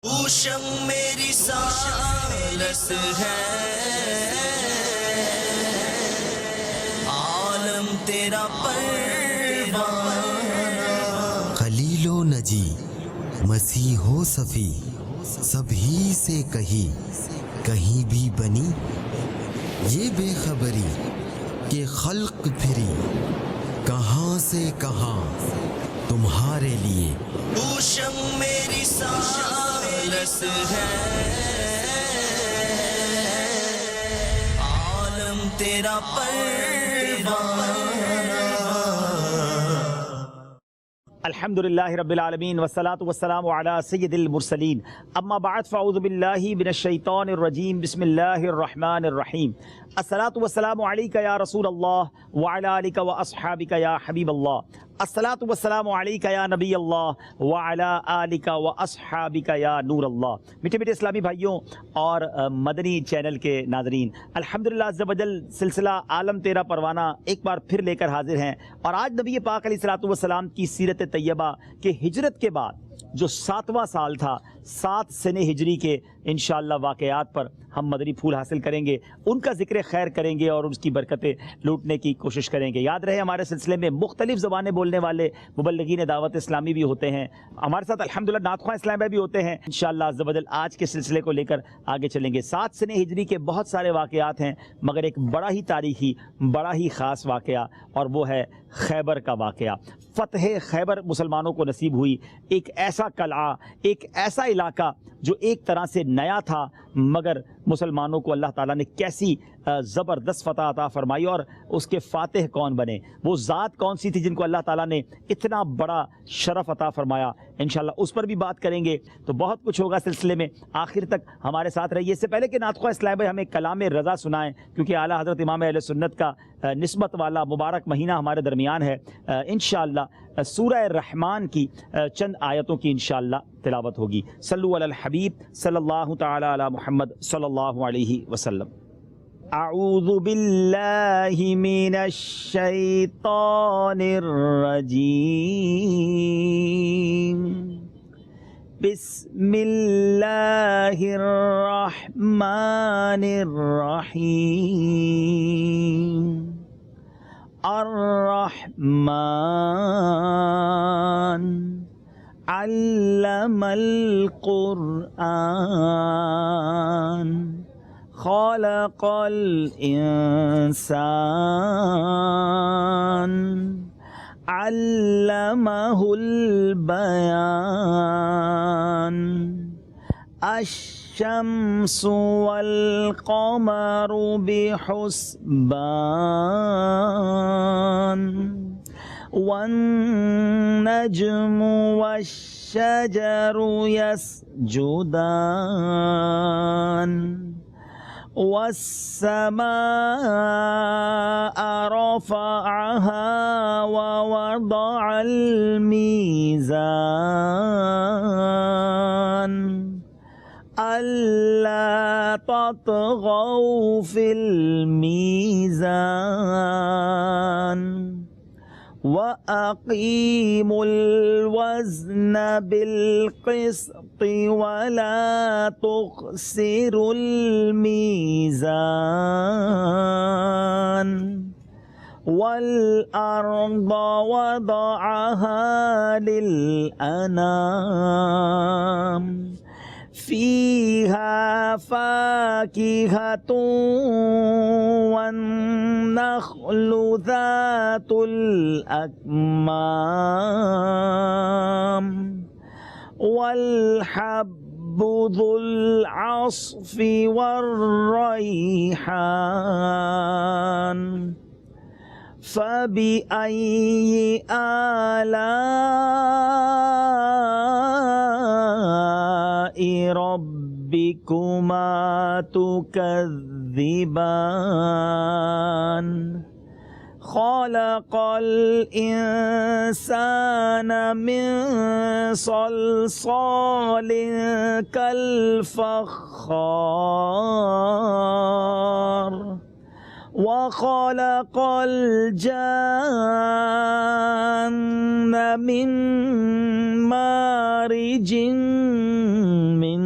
اوشم میری سالس ہے، عالم تیرا پروانہ، خلیل و نجی مسیح و صفی سبھی سے کہیں بھی بنی یہ بے خبری کہ خلق پھری کہاں سے کہاں تمہارے لیے۔ اوشم میری سالس ہے، عالم تیرا پروانہ۔ الحمدللہ رب العالمین والصلاة والسلام علی سید المرسلین، اما بعد فاعوذ باللہ من الشیطان الرجیم، بسم اللہ الرحمن الرحیم۔ الصلاة والسلام علیک یا رسول اللہ وعلی آلک واصحابک یا حبیب اللہ، الصلاة والسلام علیک یا نبی اللہ وعلی آلک واصحابک یا نور اللہ۔ میٹھے میٹھے اسلامی بھائیوں اور مدنی چینل کے ناظرین، الحمدللہ عز و جل سلسلہ عالم تیرا پروانہ ایک بار پھر لے کر حاضر ہیں، اور آج نبی پاک علیہ الصلوۃ والسلام کی سیرت طیبہ کے ہجرت کے بعد جو 7واں سال تھا، 7 سنہ ہجری کے انشاءاللہ واقعات پر ہم مدنی پھول حاصل کریں گے، ان کا ذکر خیر کریں گے اور اس کی برکتیں لوٹنے کی کوشش کریں گے۔ یاد رہے ہمارے سلسلے میں مختلف زبانیں بولنے والے مبلغین دعوت اسلامی بھی ہوتے ہیں، ہمارے ساتھ الحمدللہ نعت خواں اسلام بھائی بھی ہوتے ہیں۔ انشاءاللہ عز و جل آج کے سلسلے کو لے کر آگے چلیں گے۔ 7 سنہ ہجری کے بہت سارے واقعات ہیں، مگر ایک بڑا ہی تاریخی، بڑا ہی خاص واقعہ، اور وہ ہے خیبر کا واقعہ۔ فتح خیبر مسلمانوں کو نصیب ہوئی، ایک ایسا قلعہ، ایک ایسا علاقہ جو ایک طرح سے نیا تھا، مگر مسلمانوں کو اللہ تعالیٰ نے کیسی زبردست فتح عطا فرمائی، اور اس کے فاتح کون بنے، وہ ذات کون سی تھی جن کو اللہ تعالیٰ نے اتنا بڑا شرف عطا فرمایا، انشاءاللہ اس پر بھی بات کریں گے۔ تو بہت کچھ ہوگا سلسلے میں، آخر تک ہمارے ساتھ رہیے۔ اس سے پہلے کہ نعت خواں اسلام بھائی ہمیں کلام رضا سنائیں، کیونکہ اعلیٰ حضرت امام اہل سنت کا نسبت والا مبارک مہینہ ہمارے درمیان ہے، انشاءاللہ سورہ الرحمن کی چند آیتوں کی انشاءاللہ تلاوت ہوگی۔ صلو علی الحبیب صلی اللہ تعالی علی محمد صلی اللہ علیہ وسلم۔ اعوذ باللہ من الشیطان الرجیم، بسم اللہ الرحمن الرحیم۔ الرحمن علم القرآن خلق الانسان علمہ البیان۔ الشمس والقمر بحسبان والنجم والشجر يسجدان والسماء رفعها ووضع الميزان ألا تطغوا في الميزان وأقيموا الوزن بالقسط ولا تخسروا الميزان والأرض وضعها للأنام فيها فاكهة والنخل ذات الأكمام والحب ذو العصف والريحان فبأي آلاء ربكما تكذبان خلق الإنسان من صلصال كالفخار وخلق الجان من مارج من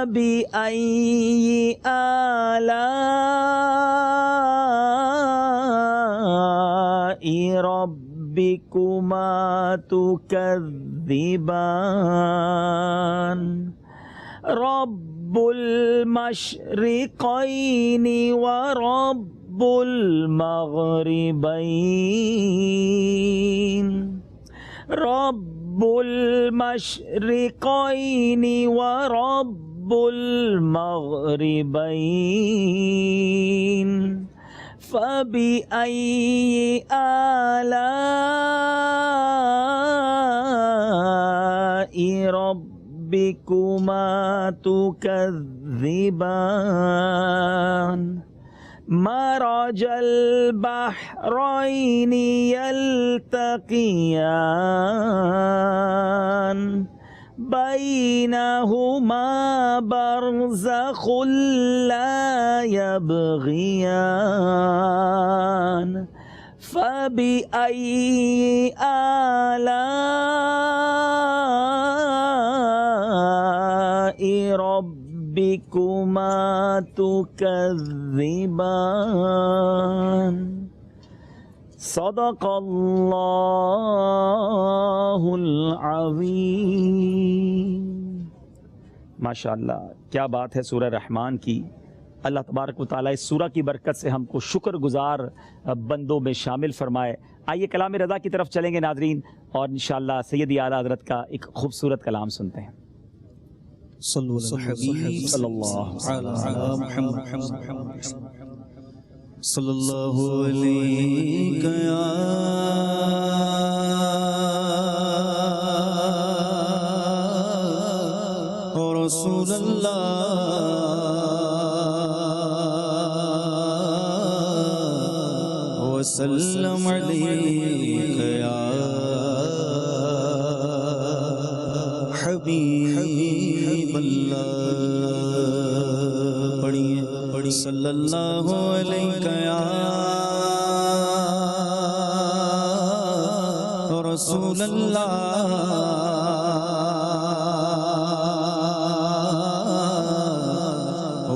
فبأي آلاء ربكما تكذبان رب المشرقين ورب المغربين رب المشرقين ورب المغربين فبأي آلاء ربكما تكذبان مرج البحرين يلتقيان بينهما برزخ لا يبغيان فبأي آلاء ربكما تكذبان صدق اللہ العظیم۔ ماشاءاللہ، کیا بات ہے سورہ رحمان کی۔ اللہ تبارک و تعالیٰ اس سورہ کی برکت سے ہم کو شکر گزار بندوں میں شامل فرمائے۔ آئیے کلام رضا کی طرف چلیں گے ناظرین، اور انشاءاللہ سیدی اعلیٰ حضرت کا ایک خوبصورت کلام سنتے ہیں۔ صلو علی الحبیب صلی اللہ علی محمد صلی اللہ علیہ یا رسول اللہ وسلم علیہ یا حبیب اللہ۔ پڑھیے صلی اللہ علیہ یا رسول اللہ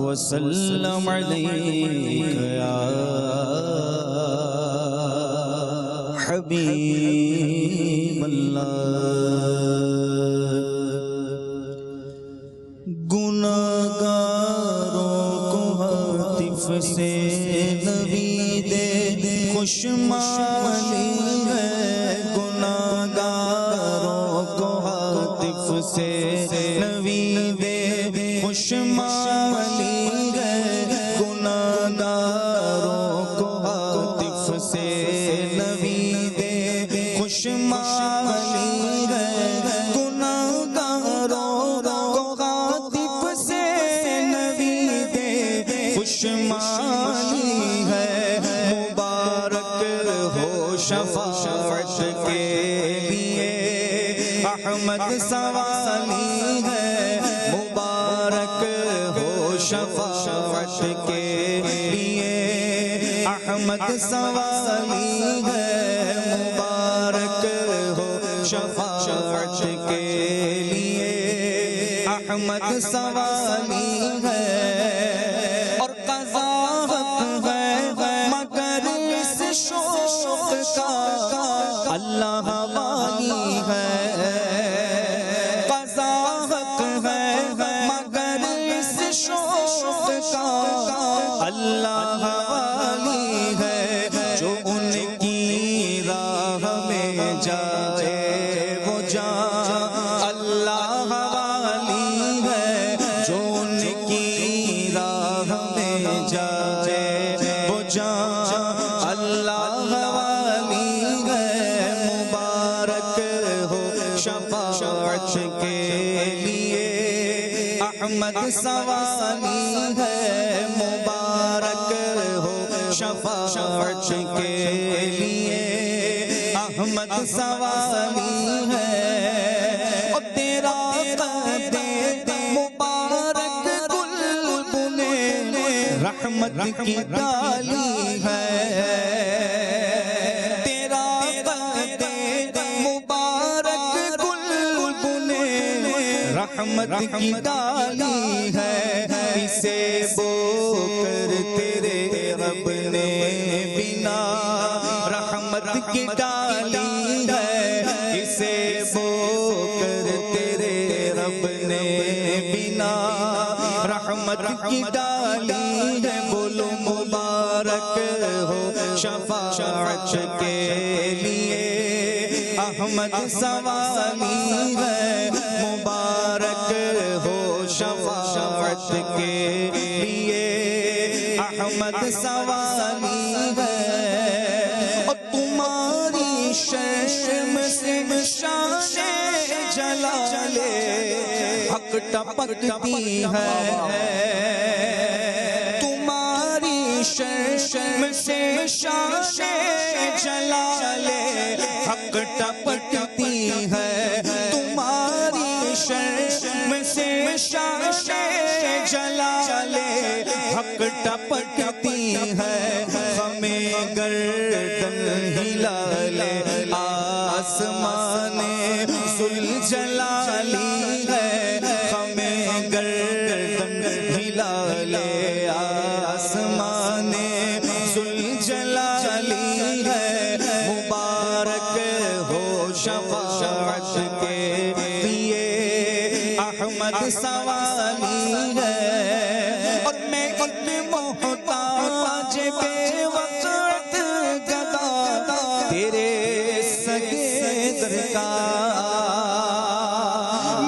وسلم علیہ یا حبیب اللہ۔ سے نبی دے خوشمالی ہے، گناہگاروں کو عاطف سے نبی دے خوشمالی ہے، گناہگاروں کو عاطف سے نبی دے خوشمالی ہے، گناہگاروں کو عاطف سے نبی دے خوشمالی ہے، مبارک ہو شفاعت کے لیے احمد سوالی ہے، مبارک ہو شفاعت کے لیے احمد سوالی ہے، مبارک ہو شفاعت کے لیے احمد سوالی ہے، اور قضاوت ہے مگر اس شوق کا اللہ والی ہے، قضاوت ہے مگر اس شوق کا اللہ والی ہے، جو ان کی راہ میں جائے وہ جان اللہ والی ہے، جو ان کی راہ میں جائے وہ جان اللہ والی ہے، مبارک ہو شفاعت کے لیے احمد سوالی ہے، مبارک ہو شفاعت کے لیے احمد سوالی ہے، اور تیرا قد مبارک گلبن رحمت کی ڈالی ہے، تیرا قد مبارک گلبن رحمت کی ڈالی ہے، اسے بو کر تیرے رب نے بنا رحمت کی ڈالی ہے، اسے بو کر تیرے رب نے بنا رحمت کی ڈالی ہے۔ بولو مبارک ہو شفاعت کے لیے احمد سوالی ہے، مبارک ہو شفاعت کے لیے احمد سوالی ہے۔ اور تمہاری شرم سے شاش جلالے حق ٹپکتی ہے، تمہاری شرم سے شاش جلالے حق ٹپکتی ہے، تمہاری شرم سے شاش جلالے حق ٹپکتی ہے۔ ہمیں گردن ہلالے آسمان ذوالجلالی ہے، ہمیں گردن ہلالے آسمان ذوالجلالی ہے، مبارک ہو شفاعت کے لیے احمد سوالی ہے۔ اور میں محتاج بے وقت گدا تیرے سگے درکار،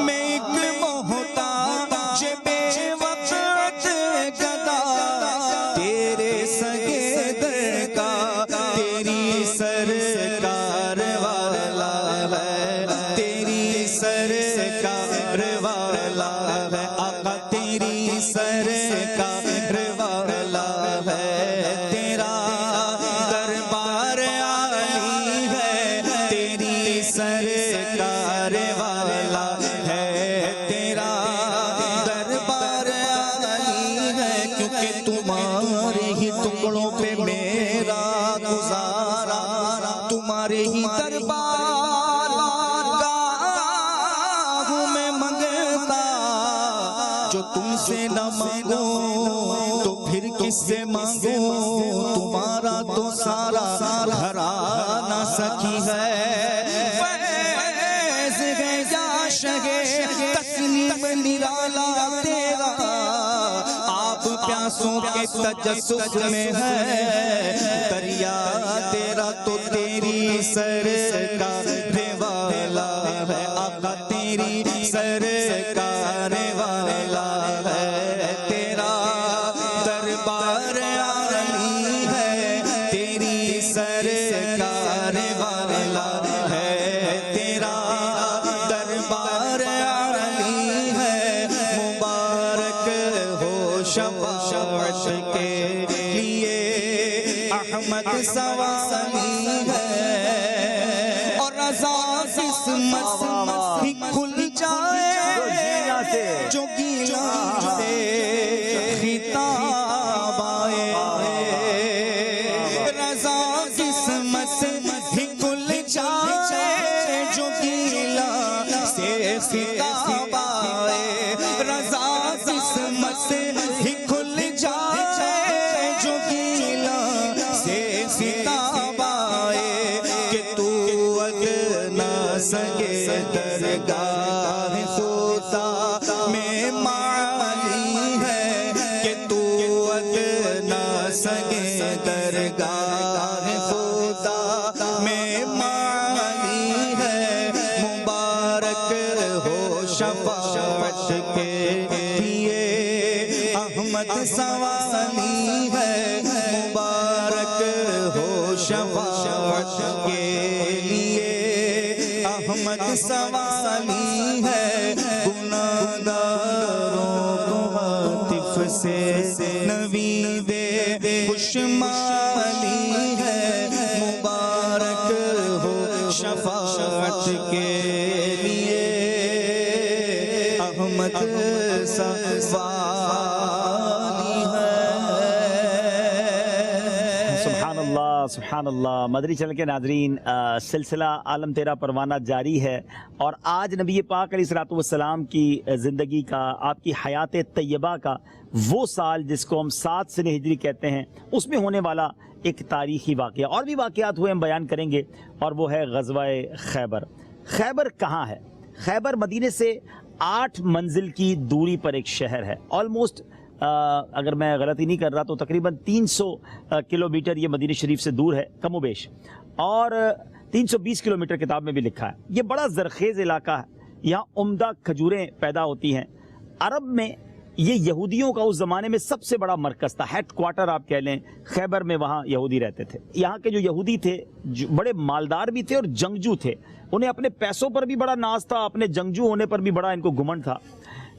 میں ایک محتاج بے وقت گدا تیرے سگے درکار، تیری سرکار والا ہے، تیری سرکار والا ہے، آقا تیری سرکار والا ہے، تیرا دربار عالی ہے، تیری سرکار والا ہے، تیرا دربار عالی ہے، کیونکہ تمہارے ہی ٹکڑوں پہ میرا گزارا، تمہارے ہی دربار گاہوں میں منگتا، جو تم سے نہ مانگو تو پھر کس سے مانگو، تمہارا تو سارا گھرانہ سخی ہے، فیض ہے یا شہ تسلیم نرالا تیرا، آپ پیاسوں کے تجسس میں ہے، دریا تیرا تو تیری سرکار والا ہے، آقا تیری سرکار والا ہے، تیرا دربار عالی ہے، تیری سرکار والا ہے، تیرا دربار عالی ہے، مبارک ہو شفاعت کے لیے احمد سوالی ہے۔ اور رضا قسمت ہی کھل جائے جو گیلا سے خطاب آئے، رضا قسمت ہی کھل جائے جو گیلا سے خطاب آئے، رضا قسمت ہی کھل جائے جو گیلا سے خطاب آئے، کہ تو ادنا سگے درگاہ خدا میں معالی ہے، کہ تو ادنا سگے درگاہ خدا میں معالی ہے، مبارک ہو شفاعت کے لیے احمد سوالی ہے، مبارک ہو شفاعت کے لیے احمد سوالی ہے، گناہگاروں کو عاطف سے نوید خوشمالی ہے، مبارک ہو شفاعت کے لیے احمد سوالی ہے۔ سبحان اللہ سبحان اللہ. مدری چینل کے ناظرین، سلسلہ عالم تیرا پروانہ جاری ہے، اور آج نبی پاک علیہ الصلوۃ والسلام کی زندگی کا، آپ کی حیات طیبہ کا وہ سال جس کو ہم 7 سنہ ہجری کہتے ہیں، اس میں ہونے والا ایک تاریخی واقعہ. اور بھی واقعات ہوئے ہم بیان کریں گے، اور وہ ہے غزوہ خیبر. خیبر کہاں ہے؟ خیبر مدینے سے 8 منزل کی دوری پر ایک شہر ہے. آلموسٹ اگر میں غلطی نہیں کر رہا تو تقریباً 300 کلومیٹر یہ مدینہ شریف سے دور ہے کم و بیش، اور 320 کلومیٹر کتاب میں بھی لکھا ہے. یہ بڑا زرخیز علاقہ ہے، یہاں عمدہ کھجوریں پیدا ہوتی ہیں. عرب میں یہ یہودیوں کا اس زمانے میں سب سے بڑا مرکز تھا، ہیڈ کوارٹر آپ کہہ لیں. خیبر میں وہاں یہودی رہتے تھے. یہاں کے جو یہودی تھے بڑے مالدار بھی تھے اور جنگجو تھے. انہیں اپنے پیسوں پر بھی بڑا ناز تھا، اپنے جنگجو ہونے پر بھی بڑا ان کو گھمنڈ تھا.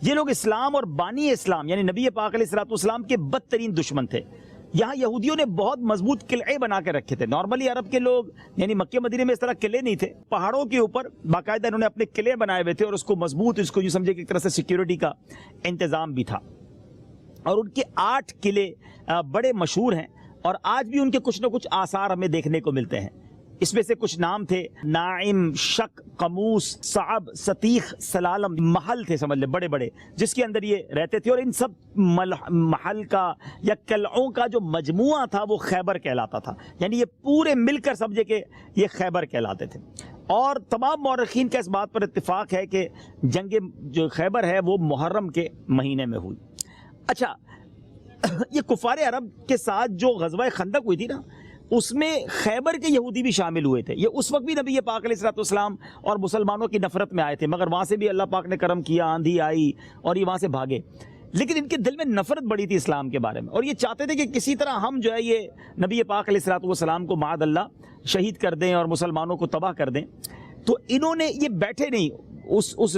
یہ لوگ اسلام اور بانی اسلام یعنی نبی پاک علیہ الصلوۃ والسلام کے بدترین دشمن تھے. یہاں یہودیوں نے بہت مضبوط قلعے بنا کے رکھے تھے. نارملی عرب کے لوگ یعنی مکہ مدینے میں اس طرح قلعے نہیں تھے. پہاڑوں کے اوپر باقاعدہ انہوں نے اپنے قلعے بنائے ہوئے تھے، اور اس کو مضبوط، اس کو یوں سمجھے کہ ایک طرح سے سیکیورٹی کا انتظام بھی تھا. اور ان کے 8 قلعے بڑے مشہور ہیں، اور آج بھی ان کے کچھ نہ کچھ آثار ہمیں دیکھنے کو ملتے ہیں. اس میں سے کچھ نام تھے: نائم، شک، قموس، صعب، ستیخ، سلالم. محل تھے سمجھ لیں بڑے بڑے، جس کے اندر یہ رہتے تھے. اور ان سب محل کا یا قلعوں کا جو مجموعہ تھا وہ خیبر کہلاتا تھا. یعنی یہ پورے مل کر سمجھے کہ یہ خیبر کہلاتے تھے. اور تمام مورخین کا اس بات پر اتفاق ہے کہ جنگ جو خیبر ہے وہ محرم کے مہینے میں ہوئی. اچھا، یہ کفار عرب کے ساتھ جو غزوہ خندق ہوئی تھی نا، اس میں خیبر کے یہودی بھی شامل ہوئے تھے. یہ اس وقت بھی نبی پاک علیہ الصلوۃ والسلام اور مسلمانوں کی نفرت میں آئے تھے، مگر وہاں سے بھی اللہ پاک نے کرم کیا، آندھی آئی اور یہ وہاں سے بھاگے. لیکن ان کے دل میں نفرت بڑی تھی اسلام کے بارے میں، اور یہ چاہتے تھے کہ کسی طرح ہم جو ہے یہ نبی پاک علیہ الصلوۃ والسلام کو معاذ اللہ شہید کر دیں اور مسلمانوں کو تباہ کر دیں. تو انہوں نے یہ بیٹھے نہیں اس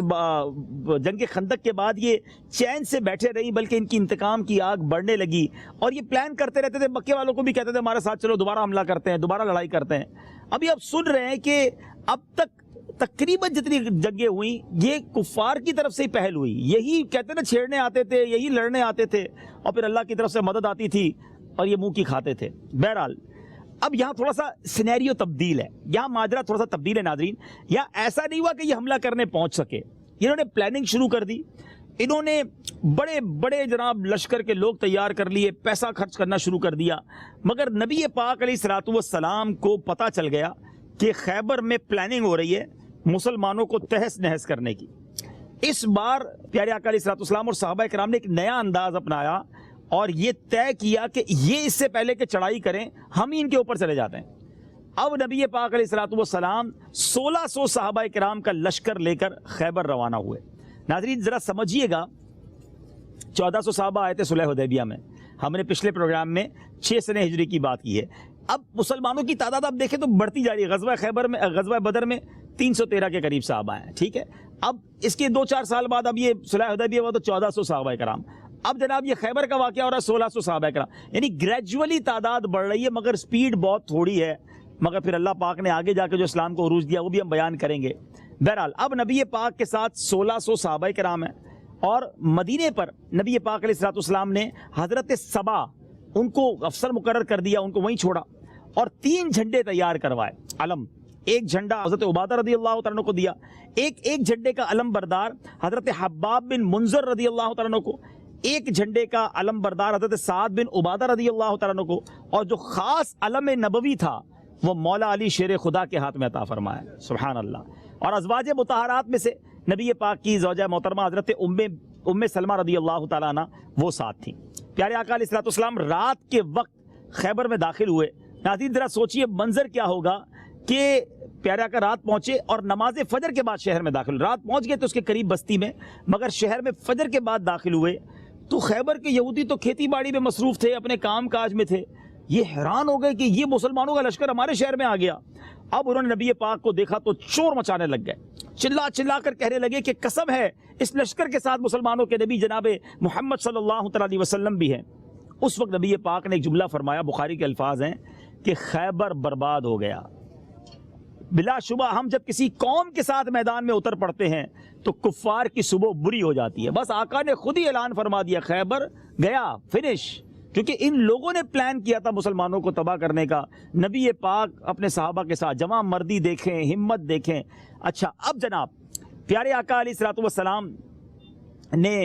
جنگ خندق کے بعد، یہ چین سے بیٹھے رہی، بلکہ ان کی انتقام کی آگ بڑھنے لگی. اور یہ پلان کرتے رہتے تھے، مکے والوں کو بھی کہتے تھے ہمارے ساتھ چلو دوبارہ حملہ کرتے ہیں، دوبارہ لڑائی کرتے ہیں. ابھی آپ سن رہے ہیں کہ اب تک تقریباً جتنی جنگیں ہوئیں یہ کفار کی طرف سے ہی پہل ہوئی. یہی کہتے نا چھیڑنے آتے تھے، یہی لڑنے آتے تھے، اور پھر اللہ کی طرف سے مدد آتی تھی اور یہ منہ کی کھاتے تھے. بہرحال اب یہاں تھوڑا سا سینیریو تبدیل ہے، یہاں ماجرا تھوڑا سا تبدیل ہے ناظرین. یا ایسا نہیں ہوا کہ یہ حملہ کرنے پہنچ سکے، انہوں نے پلاننگ شروع کر دی. انہوں نے بڑے بڑے جناب لشکر کے لوگ تیار کر لیے، پیسہ خرچ کرنا شروع کر دیا. مگر نبی پاک علیہ الصلوۃ والسلام کو پتہ چل گیا کہ خیبر میں پلاننگ ہو رہی ہے مسلمانوں کو تہس نہس کرنے کی. اس بار پیارے آقا علیہ الصلوۃ والسلام اور صحابہ کرام نے ایک نیا انداز اپنایا، اور یہ طے کیا کہ یہ اس سے پہلے کہ چڑھائی کریں ہم ہی ان کے اوپر چلے جاتے ہیں. اب نبی پاک علیہ الصلوۃ والسلام 1600 صحابہ کرام کا لشکر لے کر خیبر روانہ ہوئے. ناظرین ذرا سمجھیے گا، 1400 صحابہ آئے تھے صلح حدیبیہ میں. ہم نے پچھلے پروگرام میں 6 سنہ ہجری کی بات کی ہے. اب مسلمانوں کی تعداد آپ دیکھیں تو بڑھتی جا رہی ہے. غزوہ بدر میں 313 کے قریب صحابہ ہیں، ٹھیک ہے. اب اس کے 2-4 سال بعد اب یہ صلح حدیبیہ ہوا تو 1400 صحابہ کرام. اب جناب یہ خیبر کا واقعہ ہو رہا ہے 1600 صحابہ کرام. یعنی گریجولی تعداد بڑھ رہی ہے، مگر سپیڈ بہت تھوڑی ہے. مگر پھر اللہ پاک نے آگے جا کے جو اسلام کو عروج دیا وہ بھی ہم بیان کریں گے. بہرحال اب نبی پاک کے ساتھ 1600 صحابہ کرام ہیں، اور مدینے پر نبی پاک علیہ الصلوۃ والسلام نے حضرت سبا ان کو افسر مقرر کر دیا، ان کو وہیں چھوڑا، اور 3 جھنڈے تیار کروائے علم. ایک جھنڈا حضرت عبادہ رضی اللہ تعالیٰ عنہ کو دیا، ایک جھنڈے کا علم بردار حضرت حباب بن منذر رضی اللہ تعالیٰ عنہ کو، ایک جھنڈے کا علم بردار حضرت سعد بن عبادہ رضی اللہ تعالیٰ عنہ کو، اور جو خاص علم نبوی تھا وہ مولا علی شیر خدا کے ہاتھ میں عطا فرمایا. سبحان اللہ. اور ازواج مطہرات میں سے نبی پاک کی زوجہ محترمہ حضرت ام سلمہ رضی اللہ تعالیٰ عنہ وہ ساتھ تھیں. پیارے آقا علیہ الصلوۃ والسلام رات کے وقت خیبر میں داخل ہوئے. ناظرین ذرا سوچئے منظر کیا ہوگا کہ پیارے آقا رات پہنچے اور نماز فجر کے بعد شہر میں داخل. رات پہنچ گئے تو اس کے قریب بستی میں، مگر شہر میں فجر کے بعد داخل ہوئے تو خیبر کے یہودی تو کھیتی باڑی میں مصروف تھے، اپنے کام کاج میں تھے. یہ حیران ہو گئے کہ یہ مسلمانوں کا لشکر ہمارے شہر میں آ گیا. اب انہوں نے نبی پاک کو دیکھا تو شور مچانے لگ گئے، چلا کر کہنے لگے کہ قسم ہے اس لشکر کے ساتھ مسلمانوں کے نبی جناب محمد صلی اللہ علیہ وسلم بھی ہیں. اس وقت نبی پاک نے ایک جملہ فرمایا، بخاری کے الفاظ ہیں کہ خیبر برباد ہو گیا. بلا شبہ ہم جب کسی قوم کے ساتھ میدان میں اتر پڑتے ہیں تو کفار کی صبح بری ہو جاتی ہے. بس آقا نے خود ہی اعلان فرما دیا، خیبر گیا، فنش. کیونکہ ان لوگوں نے پلان کیا تھا مسلمانوں کو تباہ کرنے کا. نبی پاک اپنے صحابہ کے ساتھ جمع مردی دیکھیں, ہمت دیکھیں. اچھا اب جناب پیارے آقا علیہ الصلوۃ والسلام نے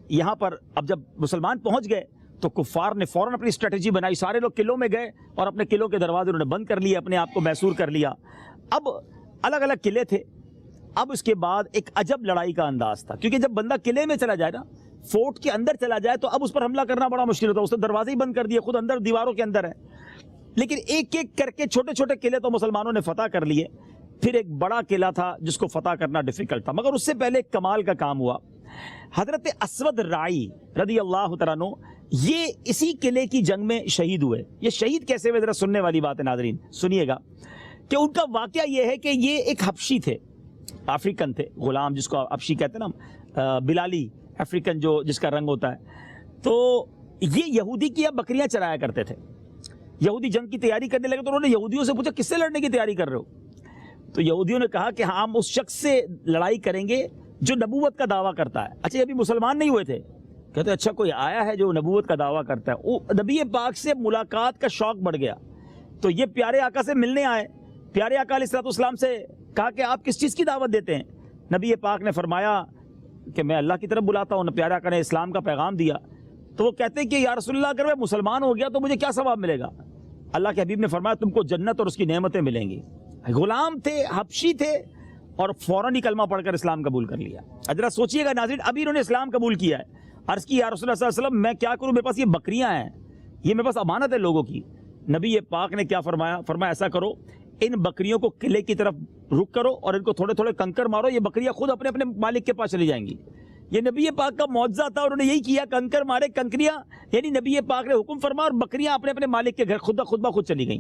یہاں پر اب جب مسلمان پہنچ گئے تو کفار نے فوراً اپنی اسٹریٹجی بنائی. سارے لوگ قلعوں میں گئے اور اپنے قلعوں کے دروازے انہوں نے بند کر لیے, اپنے آپ کو محصور کر لیا. اب الگ الگ قلعے تھے. اب اس کے بعد ایک عجب لڑائی کا انداز تھا, کیونکہ جب بندہ قلعے میں چلا جائے نا, فورٹ کے اندر چلا جائے, تو اب اس پر حملہ کرنا بڑا مشکل ہوتا ہے. اس نے دروازے ہی بند کر دیے, خود اندر دیواروں کے اندر ہے. لیکن ایک ایک کر کے چھوٹے چھوٹے قلعے تو مسلمانوں نے فتح کر لیے. پھر ایک بڑا قلعہ تھا جس کو فتح کرنا ڈیفیکلٹ تھا. مگر اس سے پہلے ایک کمال کا کام ہوا. حضرت اسود رائی رضی اللہ تعالیٰ عنہ یہ اسی قلعے کی جنگ میں شہید ہوئے. یہ شہید کیسے ہوئے ذرا سننے والی بات ہے ناظرین, سنیے گا کہ ان کا واقعہ یہ ہے کہ یہ ایک حبشی تھے, افریقن تھے, غلام جس کو حبشی کہتے ہیں نا, بلالی افریقن جو جس کا رنگ ہوتا ہے. تو یہ یہودی کی بکریاں چرایا کرتے تھے. یہودی جنگ کی تیاری کرنے لگے تو انہوں نے یہودیوں سے پوچھا کس سے لڑنے کی تیاری کر رہے ہو؟ تو یہودیوں نے کہا کہ ہم اس شخص سے لڑائی کریں گے جو نبوت کا دعویٰ کرتا ہے. اچھا یہ ابھی مسلمان نہیں ہوئے تھے. کہتے اچھا کوئی آیا ہے جو نبوت کا دعویٰ کرتا ہے. نبی پاک سے ملاقات کا شوق بڑھ گیا تو یہ پیارے آقا سے ملنے آئے. پیارے آقا علیہ الصلوۃ والسلام سے کہا کہ آپ کس چیز کی دعوت دیتے ہیں؟ نبی پاک نے فرمایا کہ میں اللہ کی طرف بلاتا ہوں. پیارے آقا نے اسلام کا پیغام دیا. تو وہ کہتے ہیں کہ یا رسول اللہ اگر میں مسلمان ہو گیا تو مجھے کیا ثواب ملے گا؟ اللہ کے حبیب نے فرمایا تم کو جنت اور اس کی نعمتیں ملیں گی. غلام تھے, حبشی تھے, اور فوراً ہی کلمہ پڑھ کر اسلام قبول کر لیا. ذرا سوچئے گا ناظرین, ابھی انہوں نے اسلام قبول کیا ہے. عرض کی یا رسول اللہ صلی اللہ علیہ وسلم میں کیا کروں, میرے پاس یہ بکریاں ہیں, یہ میرے پاس امانت ہے لوگوں کی. نبی پاک نے کیا فرمایا؟ فرمایا ایسا کرو ان بکریوں کو قلعے کی طرف رک کرو اور ان کو تھوڑے تھوڑے کنکر مارو, یہ بکریاں خود اپنے اپنے مالک کے پاس چلی جائیں گی. یہ نبی پاک کا معجزہ تھا, انہوں نے یہی کیا, کنکر مارے, کنکریاں, یعنی نبی پاک نے حکم فرمایا اور بکریاں اپنے اپنے مالک کے گھر خود بخود چلی گئیں.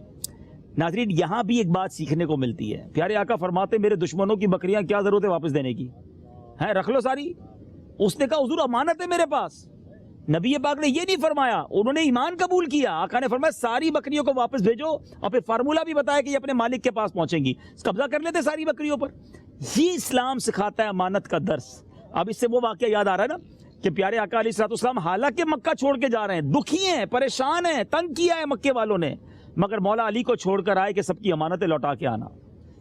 ناظرین یہاں بھی ایک بات سیکھنے کو ملتی ہے. پیارے آقا فرماتے میرے دشمنوں کی بکریاں کیا ضرورت ہے واپس دینے کی, ہیں رکھ لو ساری. اس نے کہا حضور امانت ہے میرے پاس. نبی پاک نے یہ نہیں فرمایا, انہوں نے ایمان قبول کیا. آقا نے فرمایا ساری بکریوں کو واپس بھیجو, اور پھر فارمولہ بھی بتایا کہ یہ اپنے مالک کے پاس پہنچیں گی, قبضہ کر لیتے ساری بکریوں پر. یہ اسلام سکھاتا ہے امانت کا درس. اب اس سے وہ واقعہ یاد آ رہا ہے نا کہ پیارے آقا علیہ الصلوۃ والسلام حالانکہ مکہ چھوڑ کے جا رہے ہیں, دکھی ہیں, پریشان ہیں, تنگ کیا ہے مکے والوں نے, مگر مولا علی کو چھوڑ کر آئے کہ سب کی امانتیں لوٹا کے آنا.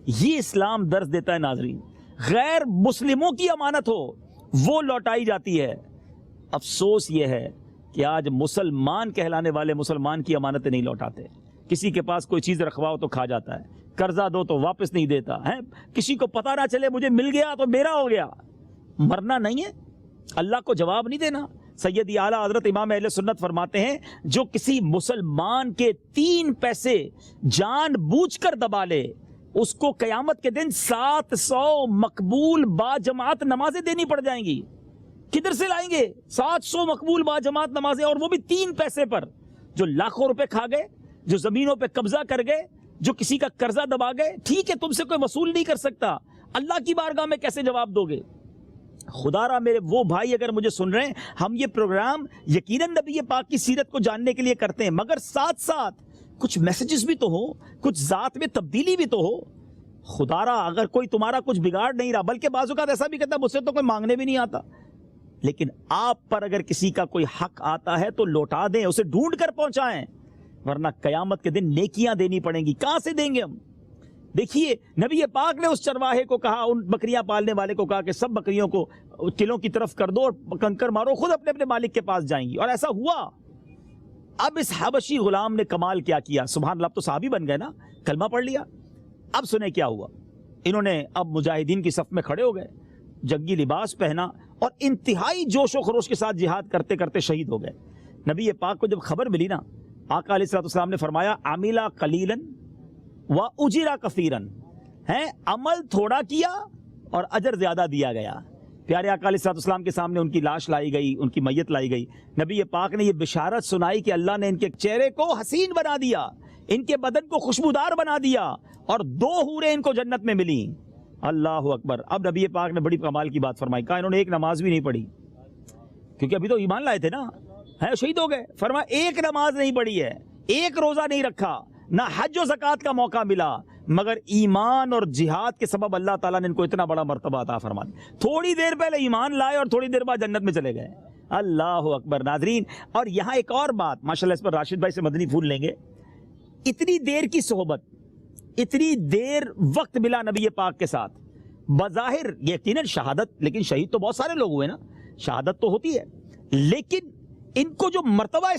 یہ اسلام درس دیتا ہے ناظرین. غیر مسلموں کی امانت ہو وہ لوٹائی جاتی ہے. افسوس یہ ہے کہ آج مسلمان کہلانے والے مسلمان کی امانتیں نہیں لوٹاتے. کسی کے پاس کوئی چیز رکھواؤ تو کھا جاتا ہے, قرضہ دو تو واپس نہیں دیتا ہے, کسی کو پتہ نہ چلے مجھے مل گیا تو میرا ہو گیا. مرنا نہیں ہے, اللہ کو جواب نہیں دینا. سیدی اعلیٰ حضرت امام اہل سنت فرماتے ہیں جو کسی مسلمان کے 3 پیسے جان بوجھ کر دبا لے اس کو قیامت کے دن 700 مقبول با جماعت نمازیں دینی پڑ جائیں گی. کدھر سے لائیں گے 700 مقبول با جماعت نمازیں, اور وہ بھی 3 پیسے پر. جو لاکھوں روپے کھا گئے, جو زمینوں پہ قبضہ کر گئے, جو کسی کا قرضہ دبا گئے, ٹھیک ہے تم سے کوئی وصول نہیں کر سکتا, اللہ کی بارگاہ میں کیسے جواب دو گے؟ خدا را میرے وہ بھائی اگر مجھے سن رہے ہیں, ہم یہ پروگرام یقیناً نبی پاک کی سیرت کو جاننے کے لیے کرتے ہیں, مگر ساتھ ساتھ کچھ میسیجز بھی تو ہو, کچھ ذات میں تبدیلی بھی تو ہو. خدا را اگر کوئی تمہارا کچھ بگاڑ نہیں رہا, بلکہ بعض اوقات ایسا بھی کہتا ہے مجھ سے تو کوئی مانگنے بھی نہیں آتا, لیکن آپ پر اگر کسی کا کوئی حق آتا ہے تو لوٹا دیں, اسے ڈھونڈ کر پہنچائیں, ورنہ قیامت کے دن نیکیاں دینی پڑیں گی. کہاں سے دیں گے ہم؟ دیکھیے نبی پاک نے اس چرواہے کو کہا, ان بکریاں پالنے والے کو کہا کہ سب بکریوں کو قلعوں کی طرف کر دو اور کنکر مارو, خود اپنے اپنے مالک کے پاس جائیں گی. اور ایسا ہوا. اب اس حبشی غلام نے کمال کیا کیا, سبحان اللہ, اب تو صحابی بن گئے نا, کلمہ پڑھ لیا. اب سنیں کیا ہوا. انہوں نے اب مجاہدین کی صف میں کھڑے ہو گئے, جنگی لباس پہنا اور انتہائی جوش و خروش کے ساتھ جہاد کرتے کرتے شہید ہو گئے. نبی پاک کو جب خبر ملی نا, آقا علیہ الصلوۃ والسلام نے فرمایا عملا قلیلاً و اجرا کثیراً, ہے عمل تھوڑا کیا اور اجر زیادہ دیا گیا. پیارے آقا علیہ الصلوۃ والسلام کے سامنے ان کی لاش لائی گئی, ان کی میت لائی گئی. نبی پاک نے یہ بشارت سنائی کہ اللہ نے ان کے چہرے کو حسین بنا دیا, ان کے بدن کو خوشبودار بنا دیا, اور 2 حوریں ان کو جنت میں ملی. اللہ اکبر. اب نبی پاک نے بڑی کمال کی بات فرمائی, کہا انہوں نے ایک نماز بھی نہیں پڑھی, کیونکہ ابھی تو ایمان لائے تھے نا, ہے شہید ہو گئے. فرمایا ایک نماز نہیں پڑھی ہے, ایک روزہ نہیں رکھا, نہ حج و زکوٰۃ کا موقع ملا, مگر ایمان اور جہاد کے سبب اللہ تعالیٰ نے ان کو اتنا بڑا مرتبہ عطا فرما دیا. تھوڑی دیر پہلے ایمان لائے اور تھوڑی دیر بعد جنت میں چلے گئے. اللہ اکبر ناظرین. اور یہاں ایک اور بات ماشاءاللہ، اس پر راشد بھائی سے مدنی پھول لیں گے. اتنی دیر کی صحبت، اتنی دیر وقت ملا نبی پاک کے ساتھ، بظاہر یقیناً شہادت، لیکن شہید تو بہت سارے لوگ ہوئے نا، شہادت تو ہوتی ہے، لیکن ان کو جو مرتبہ